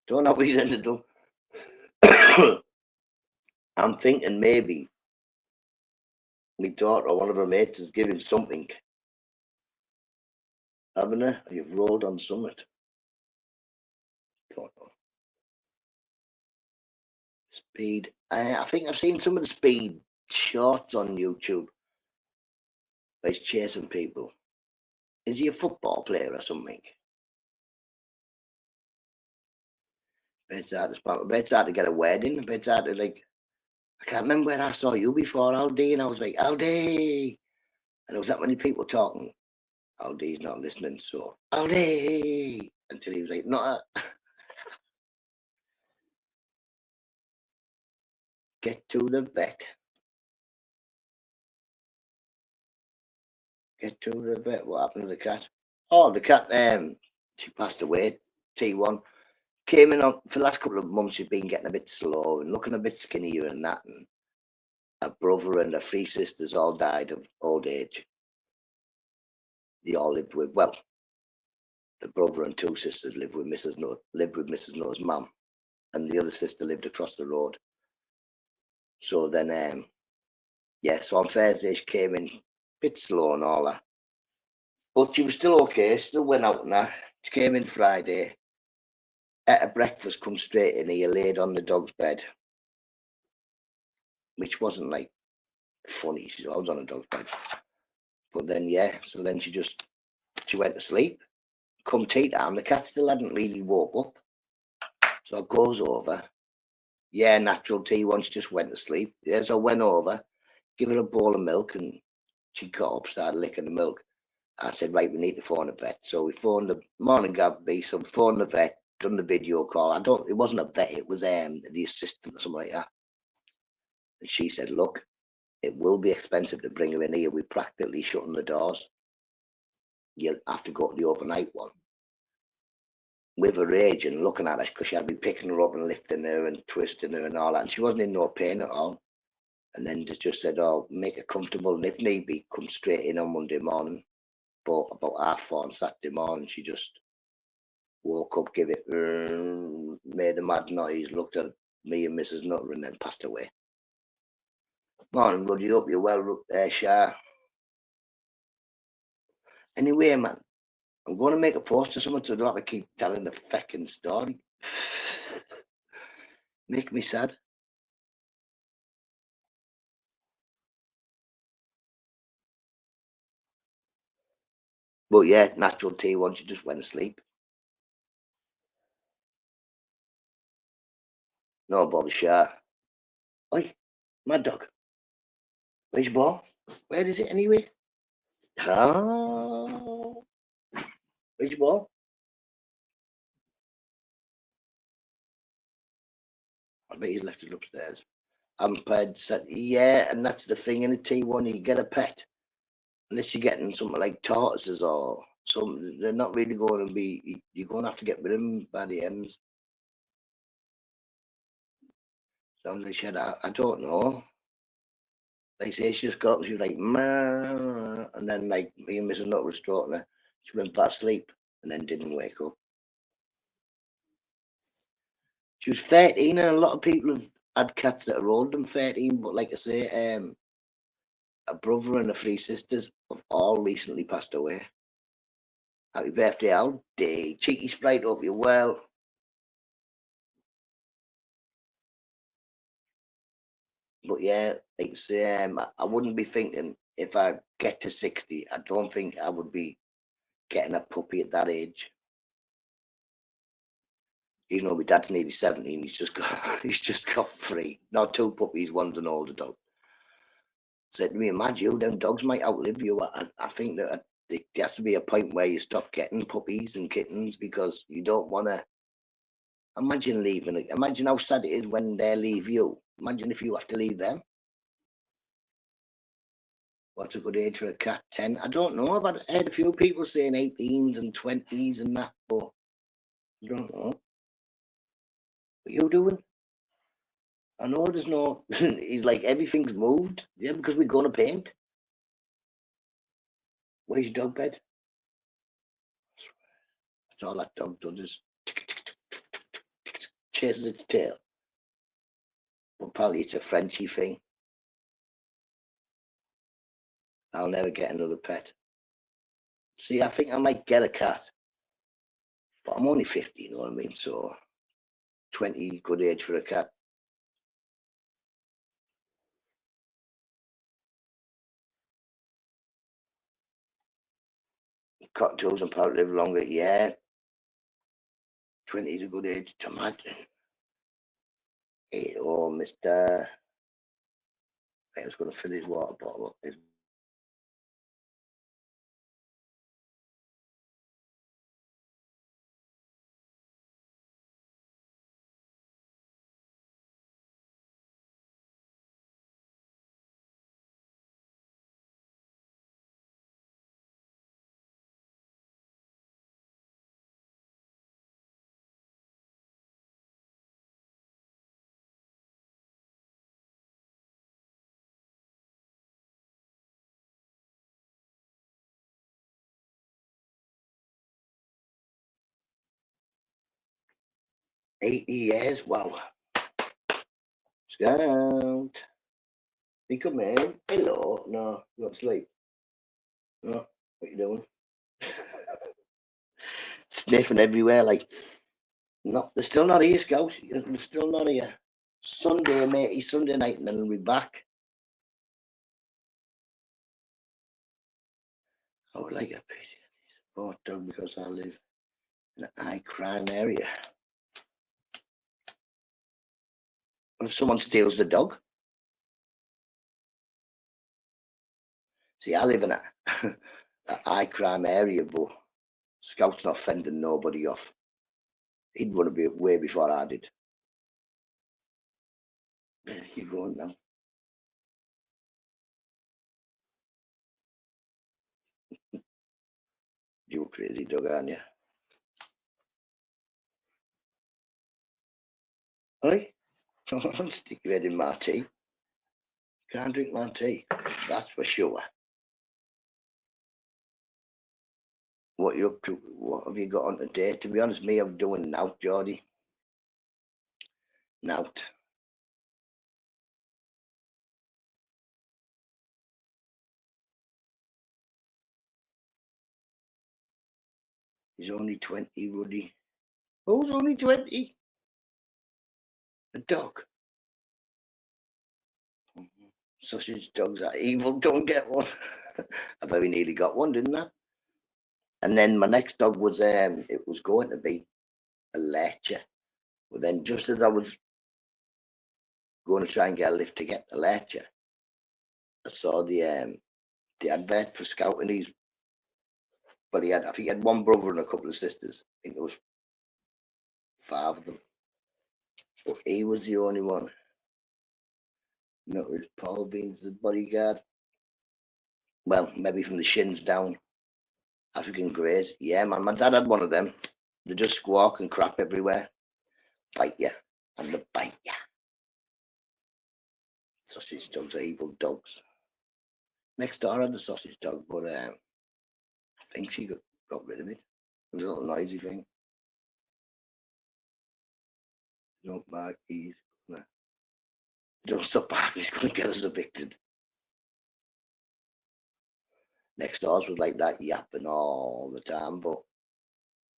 Don't know what he's ended up. I'm thinking maybe my daughter or one of her mates is giving something, haven't they? You've rolled on summit. Don't know. Speed. I think I've seen some of the speed shorts on YouTube. Where he's chasing people. Is he a football player or something? It's hard to get a wedding. It's hard to like. I can't remember where I saw you before, Aldi, and I was like, Aldi, and there was that many people talking. Aldi's not listening, so Aldi, until he was like, not get to the vet. Get to the vet. What happened to the cat? Oh, the cat. She passed away. T1 came in on for the last couple of months. She'd been getting a bit slow and looking a bit skinnier and that. And her brother and her three sisters all died of old age. They all lived with the brother and two sisters lived with Mrs. No's mum, and the other sister lived across the road. So then, so on Thursday she came in a bit slow and all that, but she was still okay. Still went out and that. She came in Friday, ate a breakfast, come straight in here, laid on the dog's bed, which wasn't like funny. She was on the dog's bed, but then so then she went to sleep. Come tea time, the cat still hadn't really woke up, so I goes over. Yeah, natural tea. Once she just went to sleep. Yeah, so I went over, give her a bowl of milk, and she got up, started licking the milk. I said, right, we need to phone the vet. So we phoned the morning Gabby, so we phoned the vet, done the video call. It wasn't a vet, it was the assistant or something like that. And she said, look, it will be expensive to bring her in here. We're practically shutting the doors. You'll have to go to the overnight one. With her age and looking at her, because she had been picking her up and lifting her and twisting her and all that, and she wasn't in no pain at all. And then just said, oh, make it comfortable, and if need be, come straight in on Monday morning. But about 4:30 on Saturday morning, she just woke up, gave it, made a mad noise, looked at me and Mrs. Nutter, and then passed away. Morning, Ruddy, hope you're well, Shah. Anyway, man, I'm going to make a post or something, so I don't have to keep telling the feckin' story. Make me sad. But yeah, natural tea once you just went to sleep. No bother, Shah. Oi, mad dog. Where's your ball? Where is it anyway? Oh, where's your ball? I bet he's left it upstairs. Ped said, yeah, and that's the thing in a T1, you get a pet. Unless you're getting something like tortoises or something, they're not really going to be, you're going to have to get rid of them by the end. So they said, I don't know. Like say, she just got up, she was like, ma, and then like me and Mrs. Nut was stroking her. She went back to sleep and then didn't wake up. She was 13, and a lot of people have had cats that are older than 13, but like I say, a brother and a three sisters have all recently passed away. Happy birthday, Aldi. Cheeky Sprite, hope you're well. But yeah, like I say, I wouldn't be thinking if I get to 60, I don't think I would be getting a puppy at that age. Even though my dad's nearly 17, he's just got he's just got three. Not two puppies, one's an older dog. Said to me, imagine you, them dogs might outlive you. I think that there has to be a point where you stop getting puppies and kittens because you don't want to. Imagine leaving it. Imagine how sad it is when they leave you. Imagine if you have to leave them. What's a good age for a cat? 10? I don't know. I've heard a few people saying 18s and 20s and that, but I don't know. What you doing? I know there's no. He's like, everything's moved. Yeah, because we're going to paint. Where's your dog bed? That's all that dog does is chases its tail. But apparently it's a Frenchy thing. I'll never get another pet. See, I think I might get a cat. But I'm only 50, you know what I mean? So 20, good age for a cat. Cockatoos and parrot live longer. Yeah. 20 is a good age to imagine. Hey, oh, Mr. I was going to fill his water bottle up. His 80 years. Wow. Scout. You come in. Hello. No, you want to sleep? No. What you doing? Sniffing everywhere like, no, they're still not here, Scout. They're still not here. Sunday, matey, Sunday night, and then we'll be back. I would like a pity support dog because I live in a high crime area. What if someone steals the dog? See, I live in a high crime area, but Scout's not fending nobody off. He'd run a bit way before I did. There you go now. You crazy dog, aren't you? Hey, don't stick your head in my tea. Can't drink my tea, that's for sure. What you up to? What have you got on today? To be honest, me, I'm doing nout, Geordie. Nout. He's only 20, Ruddy. Who's only 20? A dog. Sausage dogs are evil. Don't get one. I very nearly got one, didn't I? And then my next dog was it was going to be a lurcher, but then just as I was going to try and get a lift to get the lurcher, I saw the advert for Scout, and he's, well, I think he had one brother and a couple of sisters. I think there was 5 of them, but he was the only one. No, it was Paul Beans, the bodyguard. Well, maybe from the shins down. African greys. Yeah, man, my dad had one of them. They just squawk and crap everywhere. Bite you, and they bite you. Sausage dogs are evil dogs. Next door had the sausage dog, but I think she got rid of it. It was a little noisy thing. Don't bark, he's gonna. Don't stop barking, he's gonna get us evicted. Next door's was like that, yapping all the time, but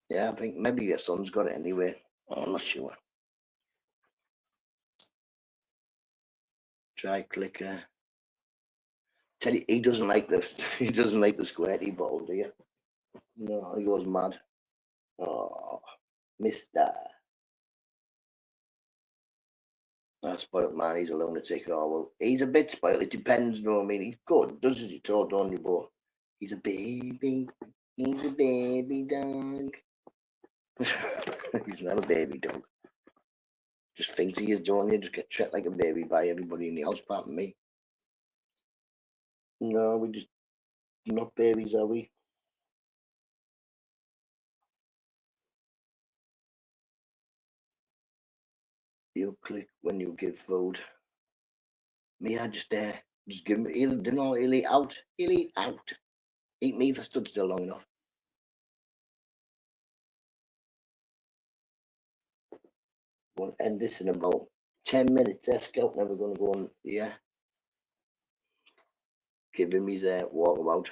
yeah, I think maybe your son's got it anyway. Oh, I'm not sure. Try clicker. Tell you, he doesn't like this. He doesn't like the squirty bottle, do you? No, he goes mad. Oh, Mister. That spoilt man, he's a lunatic. Oh, well, he's a bit spoiled. It depends, no, I mean, he's good, does as you told, don't you, but he's a baby. He's a baby dog. He's not a baby dog. Just thinks he is, don't you? Just get treated like a baby by everybody in the house, apart from me. No, we just not babies, are we? You click when you give food. Me, I just give him. He'll eat out. He'll eat out. Eat me if I stood still long enough. We'll end this in about 10 minutes. Scout never going to go on. Yeah, give him his walkabout.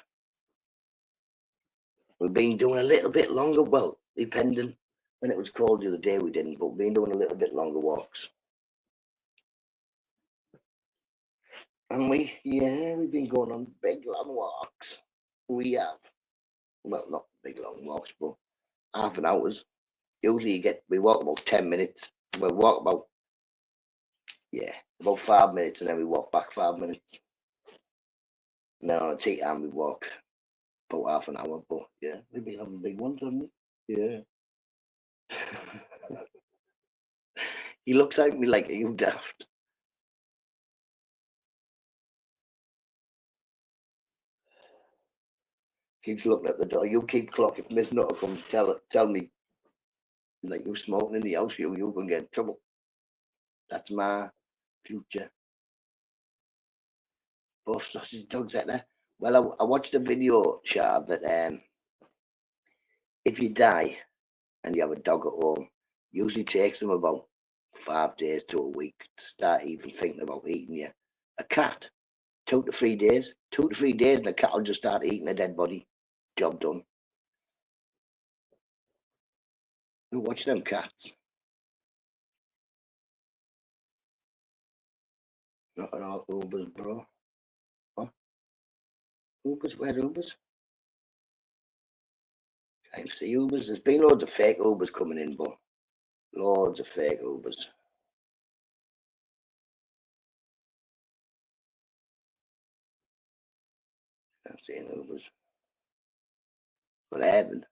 We've been doing a little bit longer. Well, depending. When it was cold the other day, we didn't, but we've been doing a little bit longer walks. And we've been going on big long walks. We have. Well, not big long walks, but half an hour's. Usually we walk about 10 minutes. We walk about 5 minutes, and then we walk back 5 minutes. And then on a tea time we walk about half an hour. But yeah, we've been having big ones, haven't we? Yeah. He looks at me like, are you daft? Keeps looking at the door. You keep clock. If Miss Nutter comes, tell me, like, you smoking in the house, you're gonna get in trouble. That's my future. Buff sausage dogs out there. Well, I watched a video, Chad, that if you die and you have a dog at home, usually takes them about 5 days to a week to start even thinking about eating you. A cat, 2 to 3 days. 2 to 3 days, and the cat will just start eating a dead body. Job done. You watch them cats. Not at all Ubers, bro. What? Ubers? Where's Ubers? Can't see Ubers. There's been loads of fake Ubers coming in, but loads of fake Ubers. Can't see any Ubers. But heaven.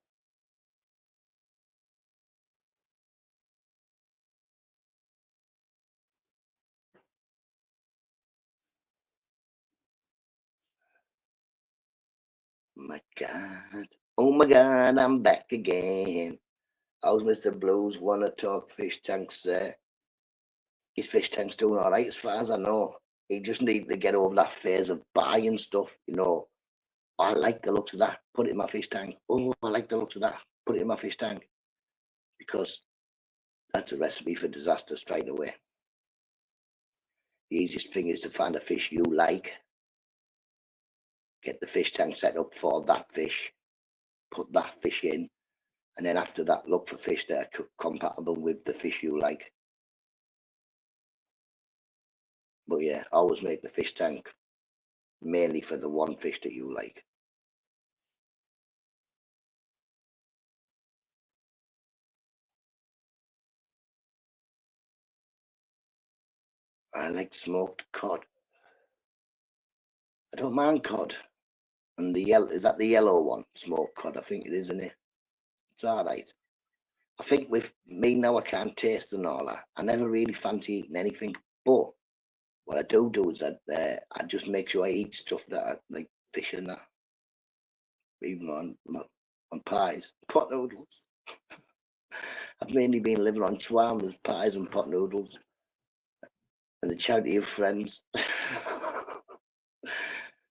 My God. Oh my God, I'm back again. How's Mr. Blues wanna talk fish tanks there? His fish tank's doing all right as far as I know. He just need to get over that phase of buying stuff, Oh, I like the looks of that. Put it in my fish tank. Oh, I like the looks of that. Put it in my fish tank. Because that's a recipe for disaster straight away. The easiest thing is to find a fish you like, get the fish tank set up for that fish, put that fish in, and then after that, look for fish that are compatible with the fish you like. But yeah, always make the fish tank mainly for the one fish that you like. I like smoked cod. I don't mind cod. And the yellow, is that the yellow one? Smoked cod, I think it is, isn't it? It's all right. I think with me now, I can't taste and all that. I never really fancy eating anything, but what I do is that I just make sure I eat stuff that I like fish and that, even on pies, pot noodles. I've mainly been living on shawarmas, pies, and pot noodles, and the charity of friends.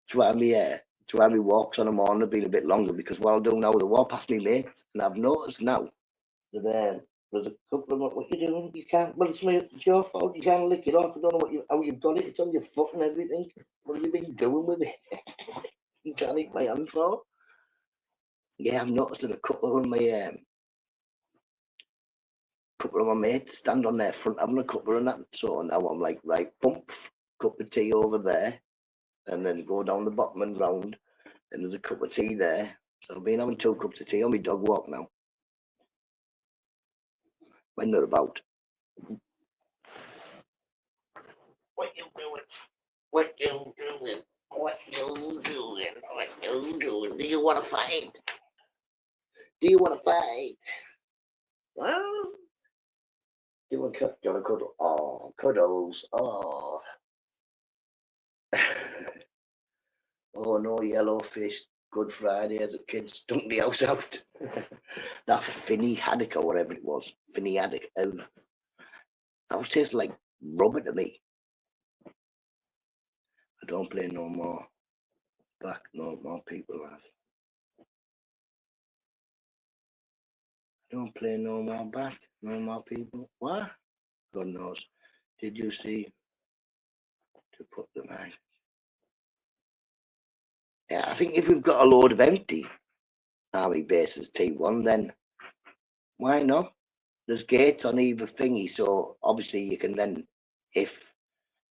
It's why me walks on a morning have been a bit longer because what I'll do now, the walk past me mates, and I've noticed now that there's a couple of them, what you doing? You can't. Well, it's your fault. You can't lick it off. I don't know how you've got it. It's on your foot and everything. What have you been doing with it? You can't eat my hand for. Yeah, I've noticed that a couple of my mates stand on their front having a cuppa and that. So now I'm like, right, pump, cup of tea over there, and then go down the bottom and round, and there's a cup of tea there. So I've been having 2 cups of tea on my dog walk now. When they're about. What you doing? What you doing? What you doing? What you doing? Do you want to fight? Do you want to fight? Well, you want to cuddle? Oh, cuddles. Oh. Oh no, yellowfish. Good Friday as a kid stunk the house out. That finny haddock or whatever it was. Finny haddock. That was tasting like rubber to me. I don't play no more. Back no more people have. I don't play no more back. No more people. What? God knows. Did you see to put them in? Yeah, I think if we've got a load of empty army bases T1, then why not? There's gates on either thingy, so obviously you can then, if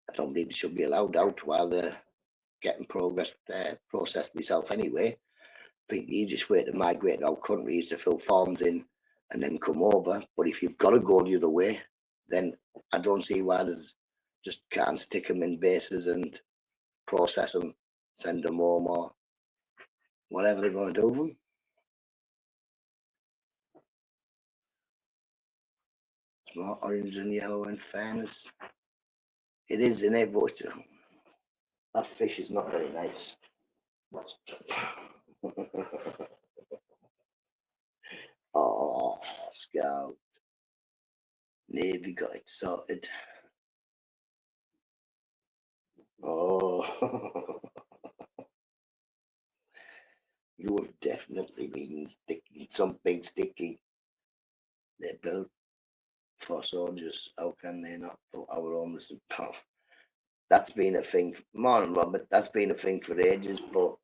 I don't believe they should be allowed out while they're getting processed myself anyway. I think the easiest way to migrate out country is to fill forms in and then come over. But if you've got to go the other way, then I don't see why there's just can't stick them in bases and process them, send them home or whatever they're going to do with them. It's more orange and yellow in fairness. It is in it, but that fish is not very nice. Oh, Scout. Navy got it sorted. Oh, you have definitely been sticky, something sticky. They're built for soldiers. How can they not put our homeless in power? That's been a thing. Morning, Robert. That's been a thing for ages, but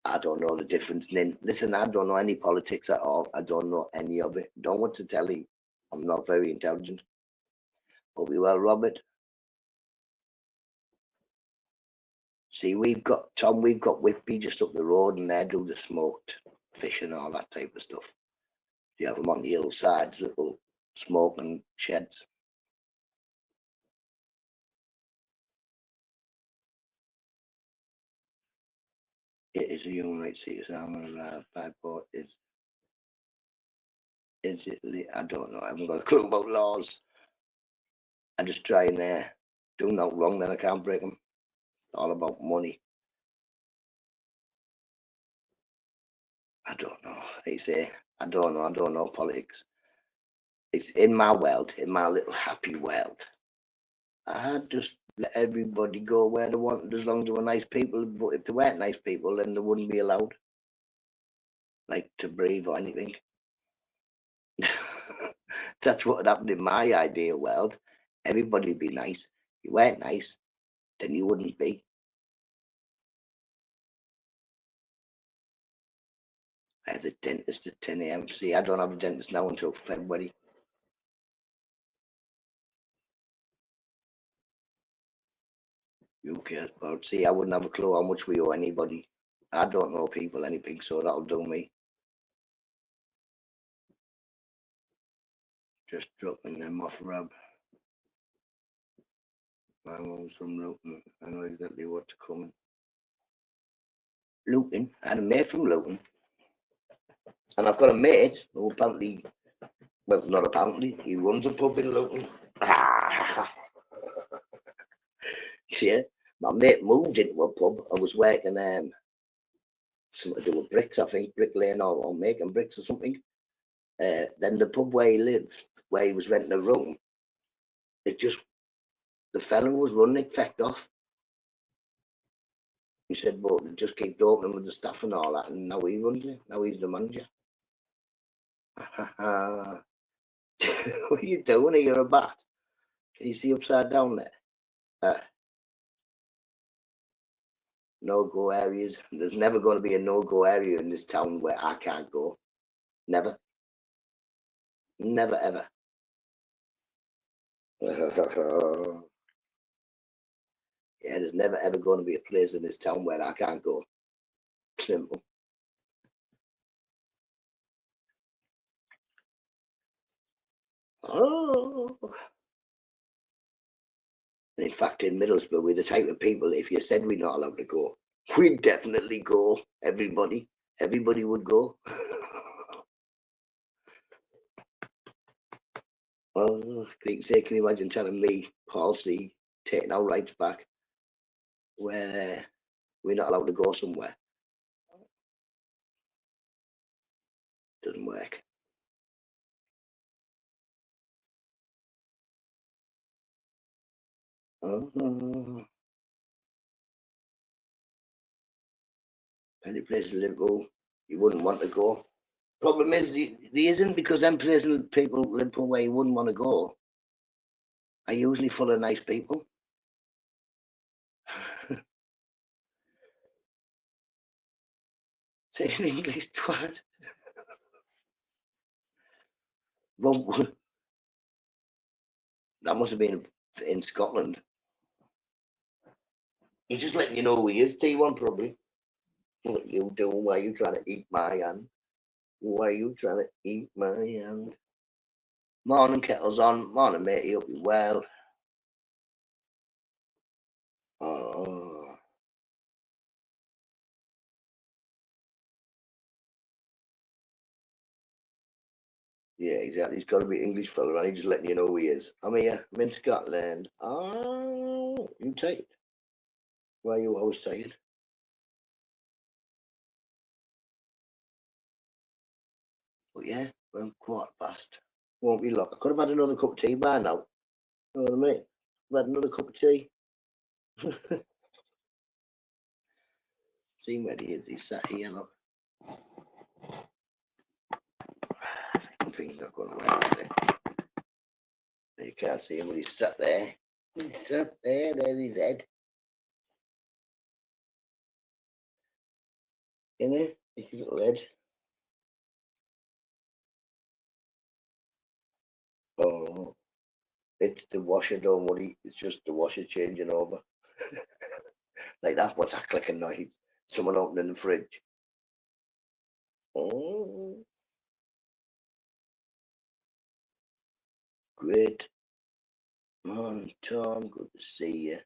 I don't know the difference. Listen, I don't know any politics at all. I don't know any of it. Don't want to tell you. I'm not very intelligent. Hope you well, Robert. See, we've got Tom, we've got Whitby just up the road, and they do the smoked fish and all that type of stuff. You have them on the hillsides, little smoking sheds. It is a human rights sea salmon arrived by boat. Is it? I don't know. I haven't got a clue about laws. I just try and do no wrong, then I can't break them. It's all about money. I don't know. They say I don't know. I don't know politics. It's in my world, in my little happy world. I just let everybody go where they wanted as long as they were nice people. But if they weren't nice people, then they wouldn't be allowed, like to breathe or anything. That's what happened in my ideal world. Everybody'd be nice. If you weren't nice, then you wouldn't be. I have the dentist at 10 a.m. See, I don't have a dentist now until February. Who cares about? See, I wouldn't have a clue how much we owe anybody. I don't know people anything, so that'll do me. Just dropping them off, Rob. My mum's from Luton. I know exactly what to come. Luton? I had a mate from Luton. And I've got a mate who apparently, well, not apparently, he runs a pub in Luton. Yeah, my mate moved into a pub. I was working something to do with bricks, I think, bricklaying or making bricks or something. Then the pub where he lived, where he was renting a room, it just, the fella who was running it fecked off. He said, but it just kept opening with the staff and all that, and now he runs it. Now he's the manager. What are you doing? Are you a bat? Can you see upside down there? No-go areas. There's never going to be a no-go area in this town where I can't go. Never. Never, ever. Yeah, there's never, ever going to be a place in this town where I can't go. Simple. Oh. And in fact, in Middlesbrough, we're the type of people, if you said we're not allowed to go, we'd definitely go. Everybody would go. Oh, can you imagine telling me, Paul C, taking our rights back, where We're not allowed to go somewhere. Doesn't work. Any place in Liverpool you wouldn't want to go. Problem is, there isn't, because them places people in Liverpool where you wouldn't want to go are usually full of nice people. Say in English, twat. Well, that must have been in Scotland. He's just letting you know who he is, T1 probably. What you doing? Why are you trying to eat my hand? Why are you trying to eat my hand? Morning, kettle's on. Morning, mate. Hope you well. Oh, yeah, exactly. He's got to be English fella, and he's just letting you know who he is. I'm here. I'm in Scotland. Oh, you tired? Why are you always tired? But yeah, we're quarter past. Won't be long. I could have had another cup of tea by now. You know what I mean? I've had another cup of tea. See where he is. He's sat here, look. Things not going right today. You can't see him, but he's sat there. He's sat there. There's his head. In it, his little head. Oh, it's the washer, don't worry. It's just the washer changing over. Like that. What's that clicking noise? Someone opening the fridge. Oh, great. Morning, Tom. Good to see you.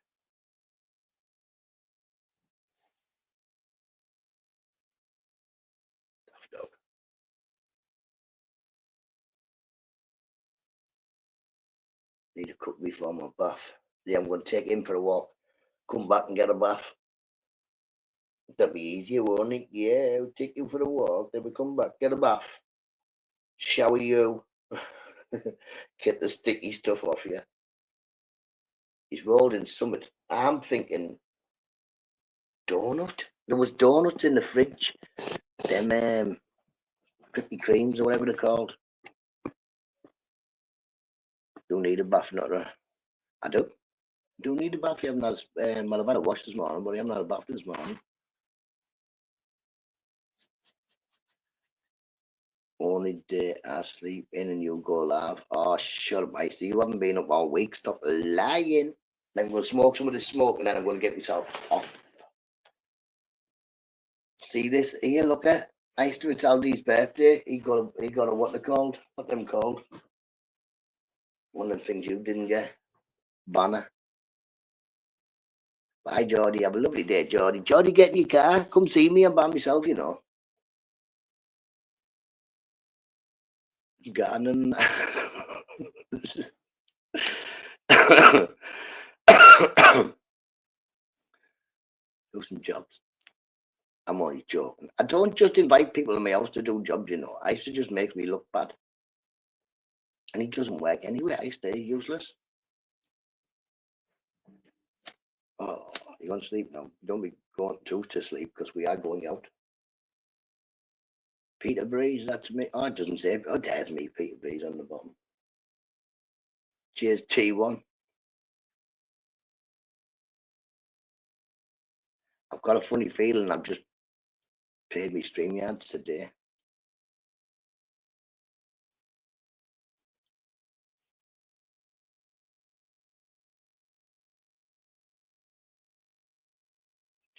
Daft dog. Need a cup before my bath. Yeah, I'm going to take him for a walk. Come back and get a bath. That'll be easier, won't it? Yeah, I'll take you for a walk. Then we come back, get a bath. Shower you. Get the sticky stuff off you. He's rolled in summit. I'm thinking donut. There was donuts in the fridge. Them Krispy Kremes or whatever they're called. Do need a bath, Nutta. I do. Do need a bath. You haven't had well, I've had a wash this morning, but I haven't had a bath this morning. Only day I sleep in and you go live. Oh, shut up, I see you haven't been up all week. Stop lying. Then I'm going to smoke some of this smoke and then I'm going to get myself off. See this here, look at. I used to it's Aldi's birthday. He got a what they called? What them called? One of the things you didn't get. Banner. Bye, Geordie. Have a lovely day, Geordie. Geordie, get in your car. Come see me. I'm by myself, you know. Gardening. Do some jobs. I'm only joking. I don't just invite people in my house to do jobs, you know. I used to just make me look bad. And it doesn't work anyway. I stay useless. Oh, you're going to sleep now. Don't be going to sleep because we are going out. Peter Breeze, that's me. Oh, it doesn't say. Oh, there's me, Peter Breeze on the bottom. Cheers, T1. I've got a funny feeling I've just paid me StreamYards today.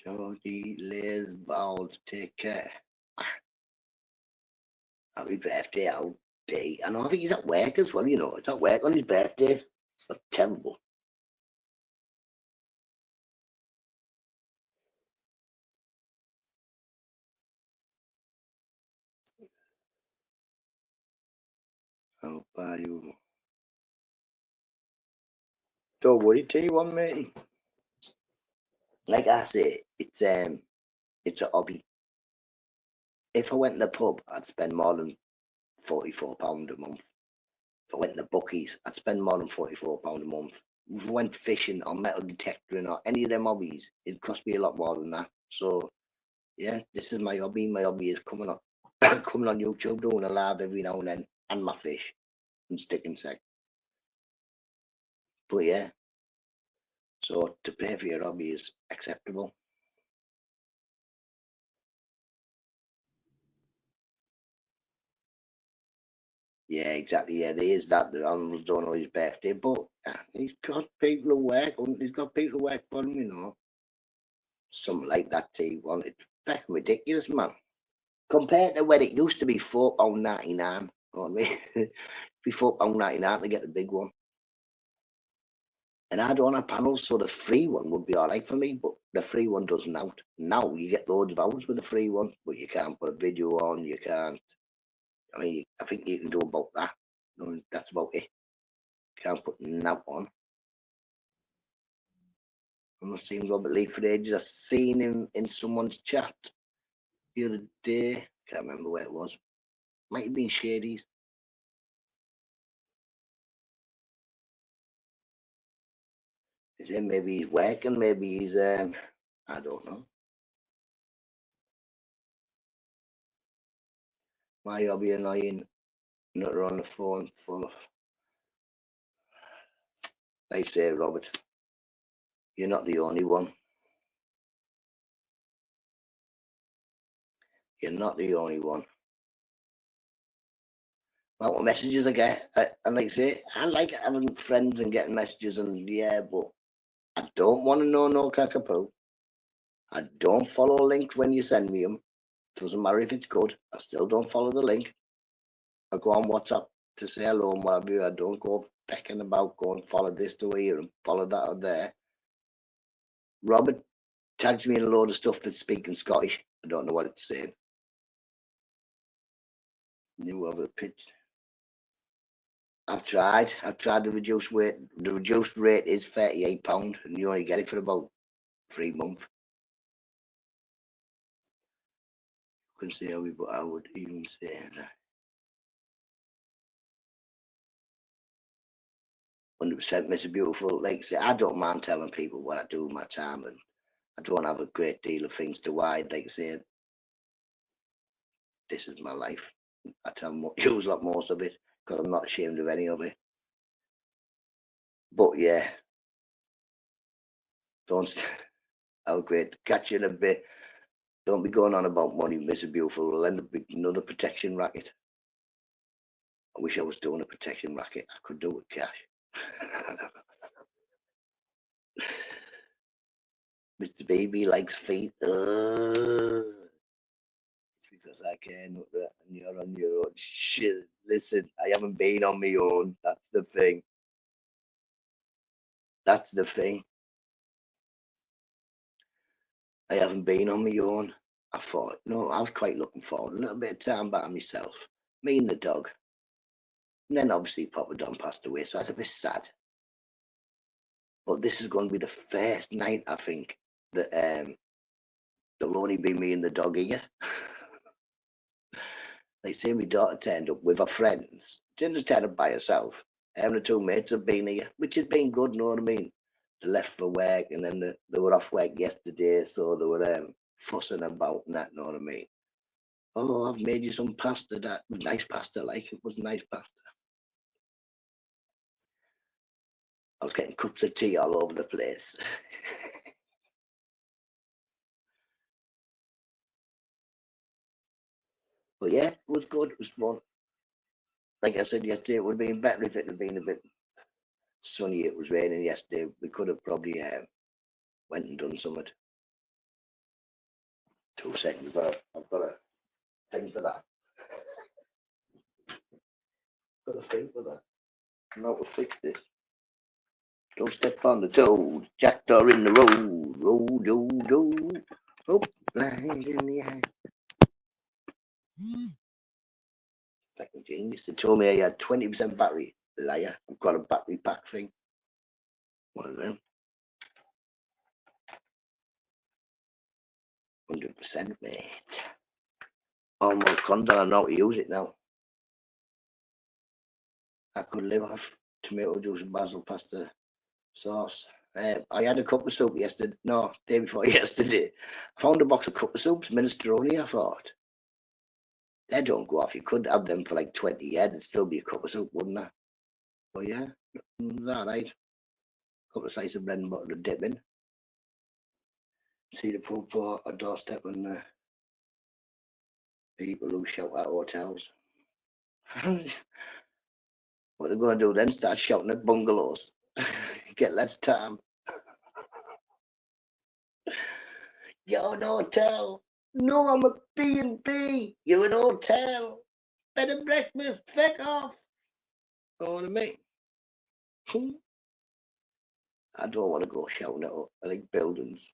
Geordie, Liz, Balls, take care. Happy birthday, out day. And I think he's at work as well, you know. It's at work on his birthday. That's terrible. How are you? Don't worry, T1, matey. like I say, it's a hobby. If I went to the pub, I'd spend more than £44 a month. If I went to the bookies, I'd spend more than £44 a month. If I went fishing or metal detecting or any of them hobbies, it'd cost me a lot more than that. So yeah, this is my hobby. My hobby is coming on coming on YouTube, doing a live every now and then, and my fish and stick insect. But yeah, so to pay for your hobby is acceptable. Yeah, exactly. Yeah, there is that. The animals don't know his birthday, but he's got people who work. He's got people who work for him, you know. Something like that. T1. It's fucking ridiculous, man. Compared to when it used to be £4.99. You know what I mean? Be £4.99 to get the big one. And I don't have panels, so the free one would be all right for me, but the free one doesn't out. Now you get loads of hours with the free one, but you can't put a video on, you can't. I mean, I think you can do about that. No, that's about it. Can't put that on. I must seen Robert Lee for ages. I seen him in someone's chat the other day. Can't remember where it was. Might have been Shady's. Is it maybe he's working, maybe he's I don't know. My hobby annoying, not on the phone full of like say, Robert, you're not the only one. You're not the only one. Well, what messages I get, and like I say, I like having friends and getting messages, and yeah, but I don't want to know no cockapoo. I don't follow links when you send me them. Doesn't matter if it's good. I still don't follow the link. I go on WhatsApp to say hello and whatever. I don't go fecking about going follow this to here and follow that or there. Robert tags me in a load of stuff that's speaking Scottish. I don't know what it's saying. New other pitch. I've tried. I've tried to reduce weight. The reduced rate is £38, and you only get it for about 3 months. Couldn't say how we, but I would even say that 100%, Mr. Beautiful. Like I say, I don't mind telling people what I do with my time, and I don't have a great deal of things to hide. Like I say, this is my life. I tell use like most of it because I'm not ashamed of any of it. But yeah, don't have a great catch you in a bit. Don't be going on about money, Mr. Beautiful. It'll end up being another protection racket. I wish I was doing a protection racket. I could do it with cash. Mr. Baby likes feet. It's because I can, and you're on your own. Shit, listen, I haven't been on my own. That's the thing. That's the thing. I haven't been on my own. I thought, no, I was quite looking forward a little bit of time by myself. Me and the dog. And then obviously Papa Don passed away, so I was a bit sad. But this is going to be the first night, I think, that there'll only be me and the dog here. Like say my daughter turned up with her friends. She didn't just turn up by herself. The two mates have been here, which has been good, you know what I mean? They left for work and then they were off work yesterday, so they were fussing about and that, you know what I mean? Oh, I've made you some pasta. That was nice pasta, like it was nice pasta. I was getting cups of tea all over the place. But yeah, it was good. It was fun. Like I said yesterday, it would have been better if it had been a bit sunny. It was raining yesterday. We could have probably went and done something. 2 seconds, but I've got a thing for that. Got a thing for that. Now to fix this. Don't step on the toes. Jackdaw in the road. Road, do, do. Oh, blind in the eye. Fucking genius. They told me I had 20% battery. Liar. I've got a battery pack thing. One of them. 100%, mate. Almost content. I know how to use it now. I could live off tomato juice and basil pasta sauce. I had a cup of soup yesterday. No, day before yesterday. I found a box of cup of soups, minestrone. I thought they don't go off. You could have them for like 20 years. It'd still be a cup of soup, wouldn't it? But yeah, it was all right. Couple of slices of bread and butter to dip in. See the food for a doorstep and people who shout at hotels. What they're going to do then? Start shouting at bungalows. Get less time. You're an hotel. No, I'm a B&B. You're an hotel. Bed and breakfast. Feck off. Know what I mean? I don't want to go shouting at like buildings.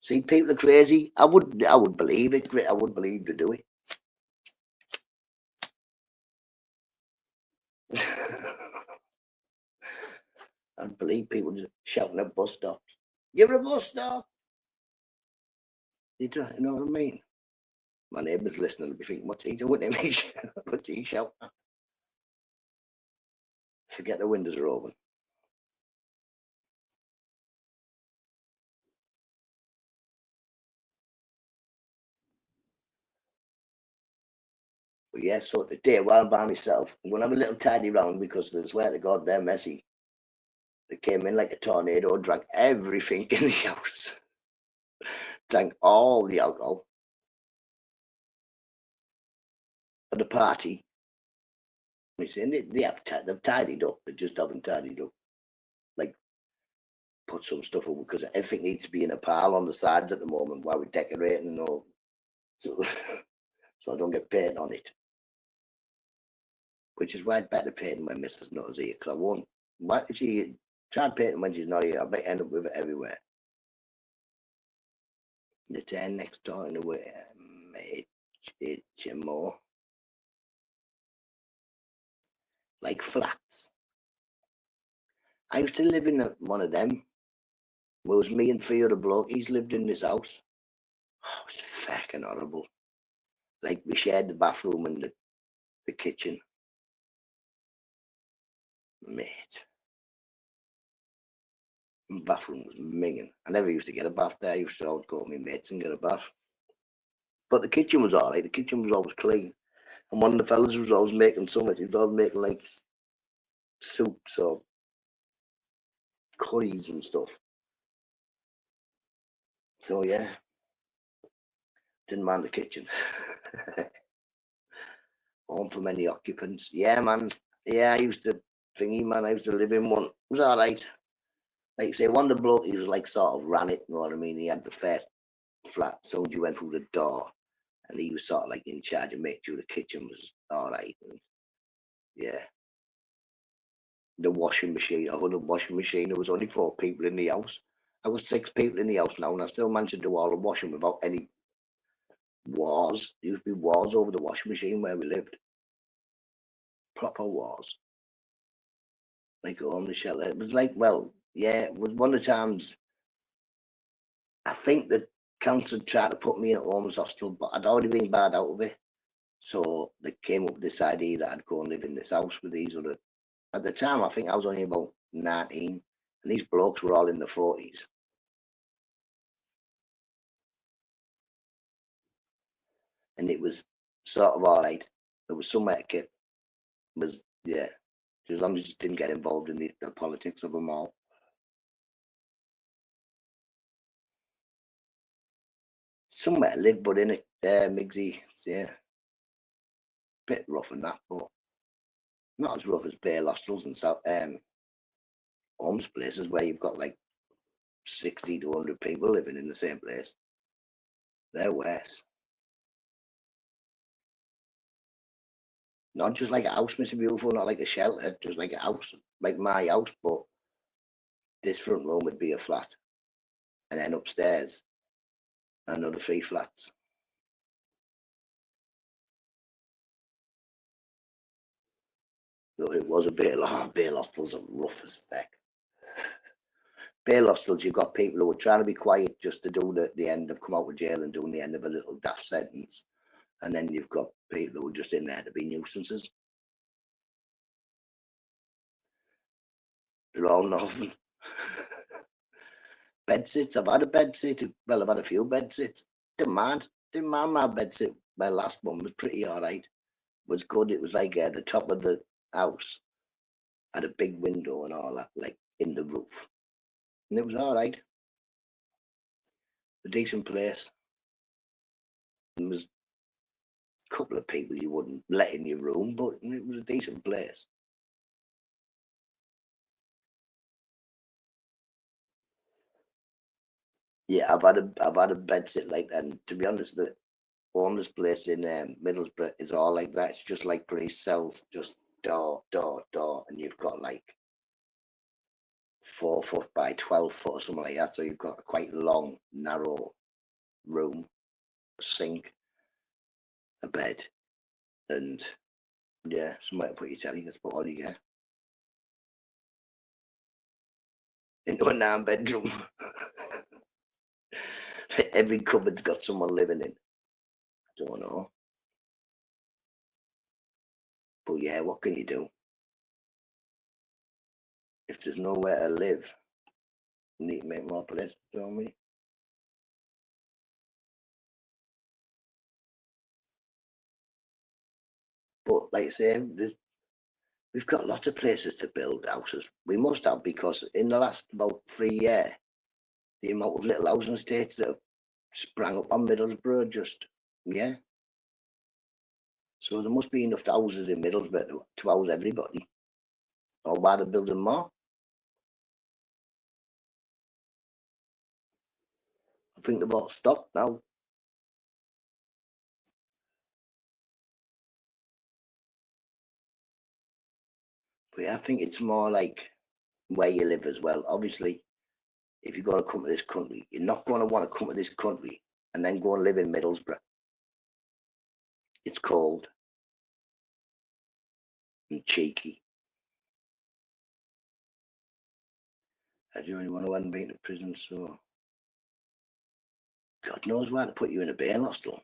See, people are crazy. I would believe it. I would believe they do it. I believe people just shouting at bus stops. You're a bus stop. You know what I mean? My neighbour's listening to be thinking, what's he doing to me? What's he shouting at? Forget the windows are open. But yeah, so today while I'm by myself, I'm gonna have a little tidy round because I swear to God they're messy. They came in like a tornado, drank everything in the house, drank all the alcohol at the party. They've tidied up. They just haven't tidied up. Like put some stuff up because everything needs to be in a pile on the sides at the moment while we're decorating and all. So, so I don't get paint on it. Which is why it's better painting when Mrs. Nutter's here, because I won't. What if she try painting when she's not here? I might end up with it everywhere. The town next door in the way, more like flats. I used to live in one of them. It was me and three other blokes lived in this house. Oh, it was fucking horrible. Like we shared the bathroom and the kitchen. Mate, the bathroom was minging. I never used to get a bath there. I used to always go with my mates and get a bath. But the kitchen was alright. The kitchen was always clean. And one of the fellas was always making something. He was always making like soups or curries and stuff. So yeah, didn't mind the kitchen. Home for many occupants. Yeah, man. Yeah, I used to thingy, man. I used to live in one. It was alright. Like say, one of the bloke, he was like sort of ran it. You know what I mean? He had the first flat, so you went through the door, and he was sort of like in charge of making sure the kitchen was alright. And yeah, the washing machine. I had a washing machine. There was only 4 people in the house. I was 6 people in the house now, and I still managed to do all the washing without any wars. There used to be wars over the washing machine where we lived. Proper wars. Like on the shelter. It was like, well, yeah, it was one of the times I think the council tried to put me in a homeless hostel, but I'd already been barred out of it. So they came up with this idea that I'd go and live in this house with these other. At the time, I think I was only about 19, and these blokes were all in the 40s. And it was sort of all right. It was somewhere to keep. It was, yeah, as long as you just didn't get involved in the politics of them all. Somewhere to live, but in it, Migsy, yeah, bit rough and that, but not as rough as Bale hostels and South homes places where you've got like 60 to 100 people living in the same place. They're worse. Not just like a house, Mr. Beautiful, not like a shelter, just like a house, like my house, but this front room would be a flat. And then upstairs, another 3 flats. Though it was a bail. Oh, bail hostels are rough as feck. Bail hostels, you've got people who are trying to be quiet just to do the end of come out of jail and doing the end of a little daft sentence. And then you've got people who are just in there to be nuisances. They're all nothing. Bed sits, I've had a bed sit. Well, I've had a few bed sits. Didn't mind my bed sit. My last one was pretty alright. It was good. It was like the top of the house had a big window and all that, like in the roof. And it was alright. A decent place. There was a couple of people you wouldn't let in your room, but it was a decent place. Yeah, I've had a bed sit like that. And to be honest, the homeless place in Middlesbrough is all like that. It's just like police cells, just door, and you've got like 4 foot by 12 foot or something like that. So you've got a quite long, narrow room, a sink, a bed, and yeah, somewhere to put your telly. That's about all you get. Into a 9 bedroom. Every cupboard's got someone living in. I don't know. But yeah, what can you do? If there's nowhere to live, you need to make more places, don't we? But like I say, we've got lots of places to build houses. We must have, because in the last about 3 years, the amount of little housing estates that have sprang up on Middlesbrough, just yeah. So there must be enough houses in Middlesbrough to house everybody. Or why they're building more? I think they've all stopped now. But yeah, I think it's more like where you live as well. Obviously, if you're going to come to this country, you're not going to want to come to this country and then go and live in Middlesbrough. It's cold and cheeky. I do anyone who hadn't been to prison, so God knows why to put you in a bail hostel.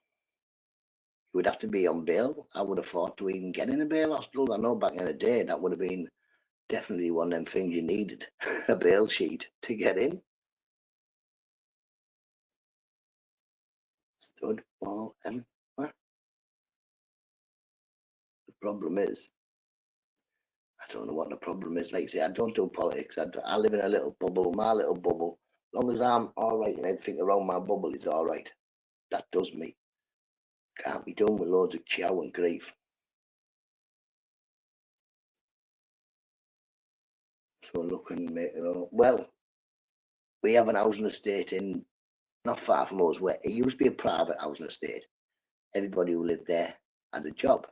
You would have to be on bail, I would have thought, to even get in a bail hostel. I know back in the day that would have been definitely one of them things you needed, a bail sheet to get in. Stood ball and what? The problem is, I don't know what the problem is. Like I say, I don't do politics. I live in a little bubble, my little bubble. As long as I'm all right and everything around my bubble is all right, that does me. Can't be done with loads of chow and grief. So look and make it all. Well, we have an housing estate in not far from us where it used to be a private housing estate. Everybody who lived there had a job.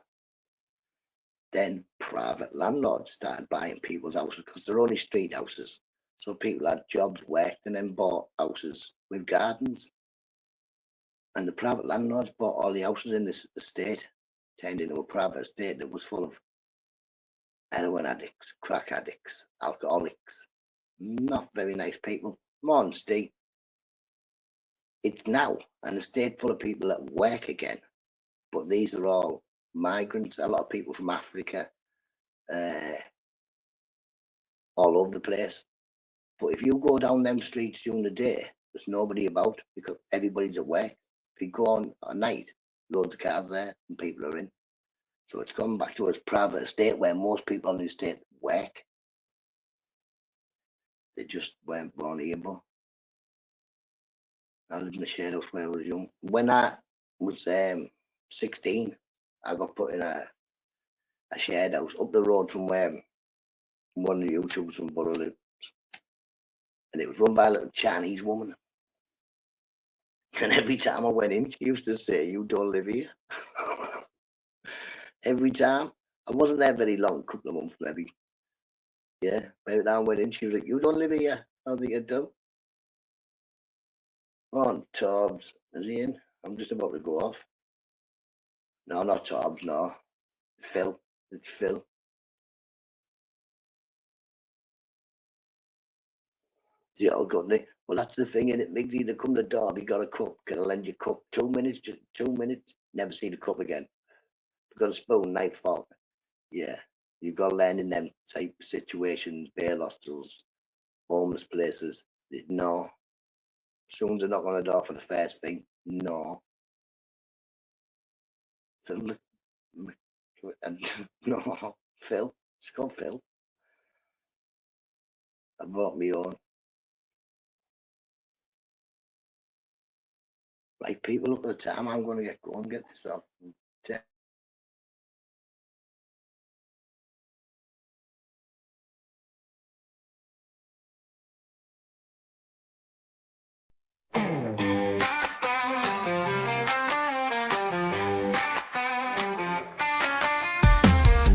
Then private landlords started buying people's houses because they're only street houses. So people had jobs, worked, and then bought houses with gardens. And the private landlords bought all the houses in this estate, turned into a private estate that was full of heroin addicts, crack addicts, alcoholics, not very nice people. More than Steve. It's now an estate full of people that work again, but these are all migrants, a lot of people from Africa, uh, all over the place. But if you go down them streets during the day, there's nobody about because everybody's at work. If you go on at night, loads of cars there and people are in. So it's gone back to its private estate where most people on the estate work. They just weren't born here, but I lived in a shared house when I was young. When I was 16, I got put in a shared house up the road from where one of the YouTubers from Borough lived. And it was run by a little Chinese woman. And every time I went in, she used to say, "You don't live here." Every time. I wasn't there very long, a couple of months maybe. Yeah, by the time I went in, she was like, "You don't live here." I was like, "I do." On Tobbs, is he in? I'm just about to go off. No, not Tobbs, no. Phil. It's Phil. The old company. Well, that's the thing, innit? Migsy, they come to the door. Have you got a cup? Can I lend you a cup? 2 minutes, just 2 minutes. Never see the cup again. I've got a spoon, knife, fork. Yeah, you've got to learn in them type of situations, bail hostels, homeless places. No. As soon as they knock on the door for the first thing, no. Phil, no, Phil. It's called Phil. I brought me own. Right, people, look at the time. I'm going to get going, get this off.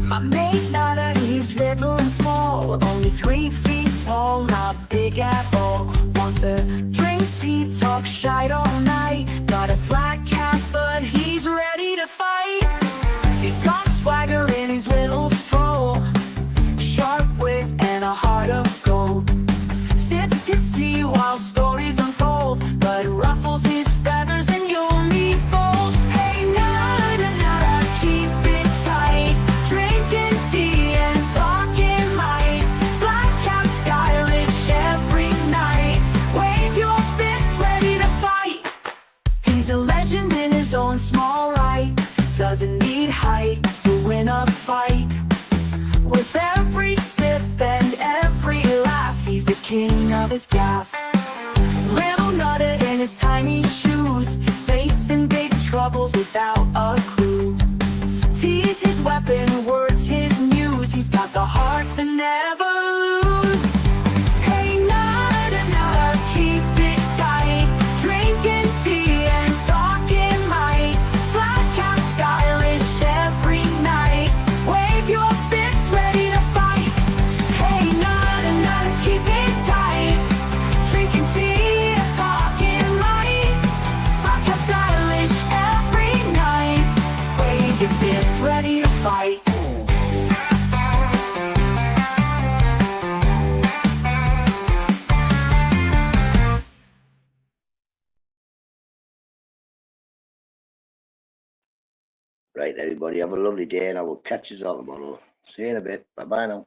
My mate Nutta, he's little and small, only 3 feet tall, not big at all. Wants to drink tea, talk shite all night. Got a flat cap, but he's ready to fight. He's got swagger in his little stroll, sharp wit and a heart of gold. Sips his tea while stories unfold, but it ruffles his feathers and you'll meet bold. Hey Nutta, Nutta, keep it tight. Drinking tea and talking might. Black cap stylish every night. Wave your fists ready to fight. He's a legend in his own small right. Doesn't need height to win a fight. With every sip and every laugh, he's the king of his gaff. Little Nutta in his tiny shoes, facing big troubles without a clue. Tea's his weapon, words his muse. He's got the heart to never lose. Hey Nutta, Nutta, keep it tight. Drinking tea and talking might. Flat cap stylish every night. Wave your fists ready to fight. Hey Nutta, Nutta, keep it tight. Drinking tea and talking might. Flat cap stylish every night. Wave your fists ready to fight. Right, everybody, have a lovely day, and I will catch you all tomorrow. See you in a bit. Bye bye now.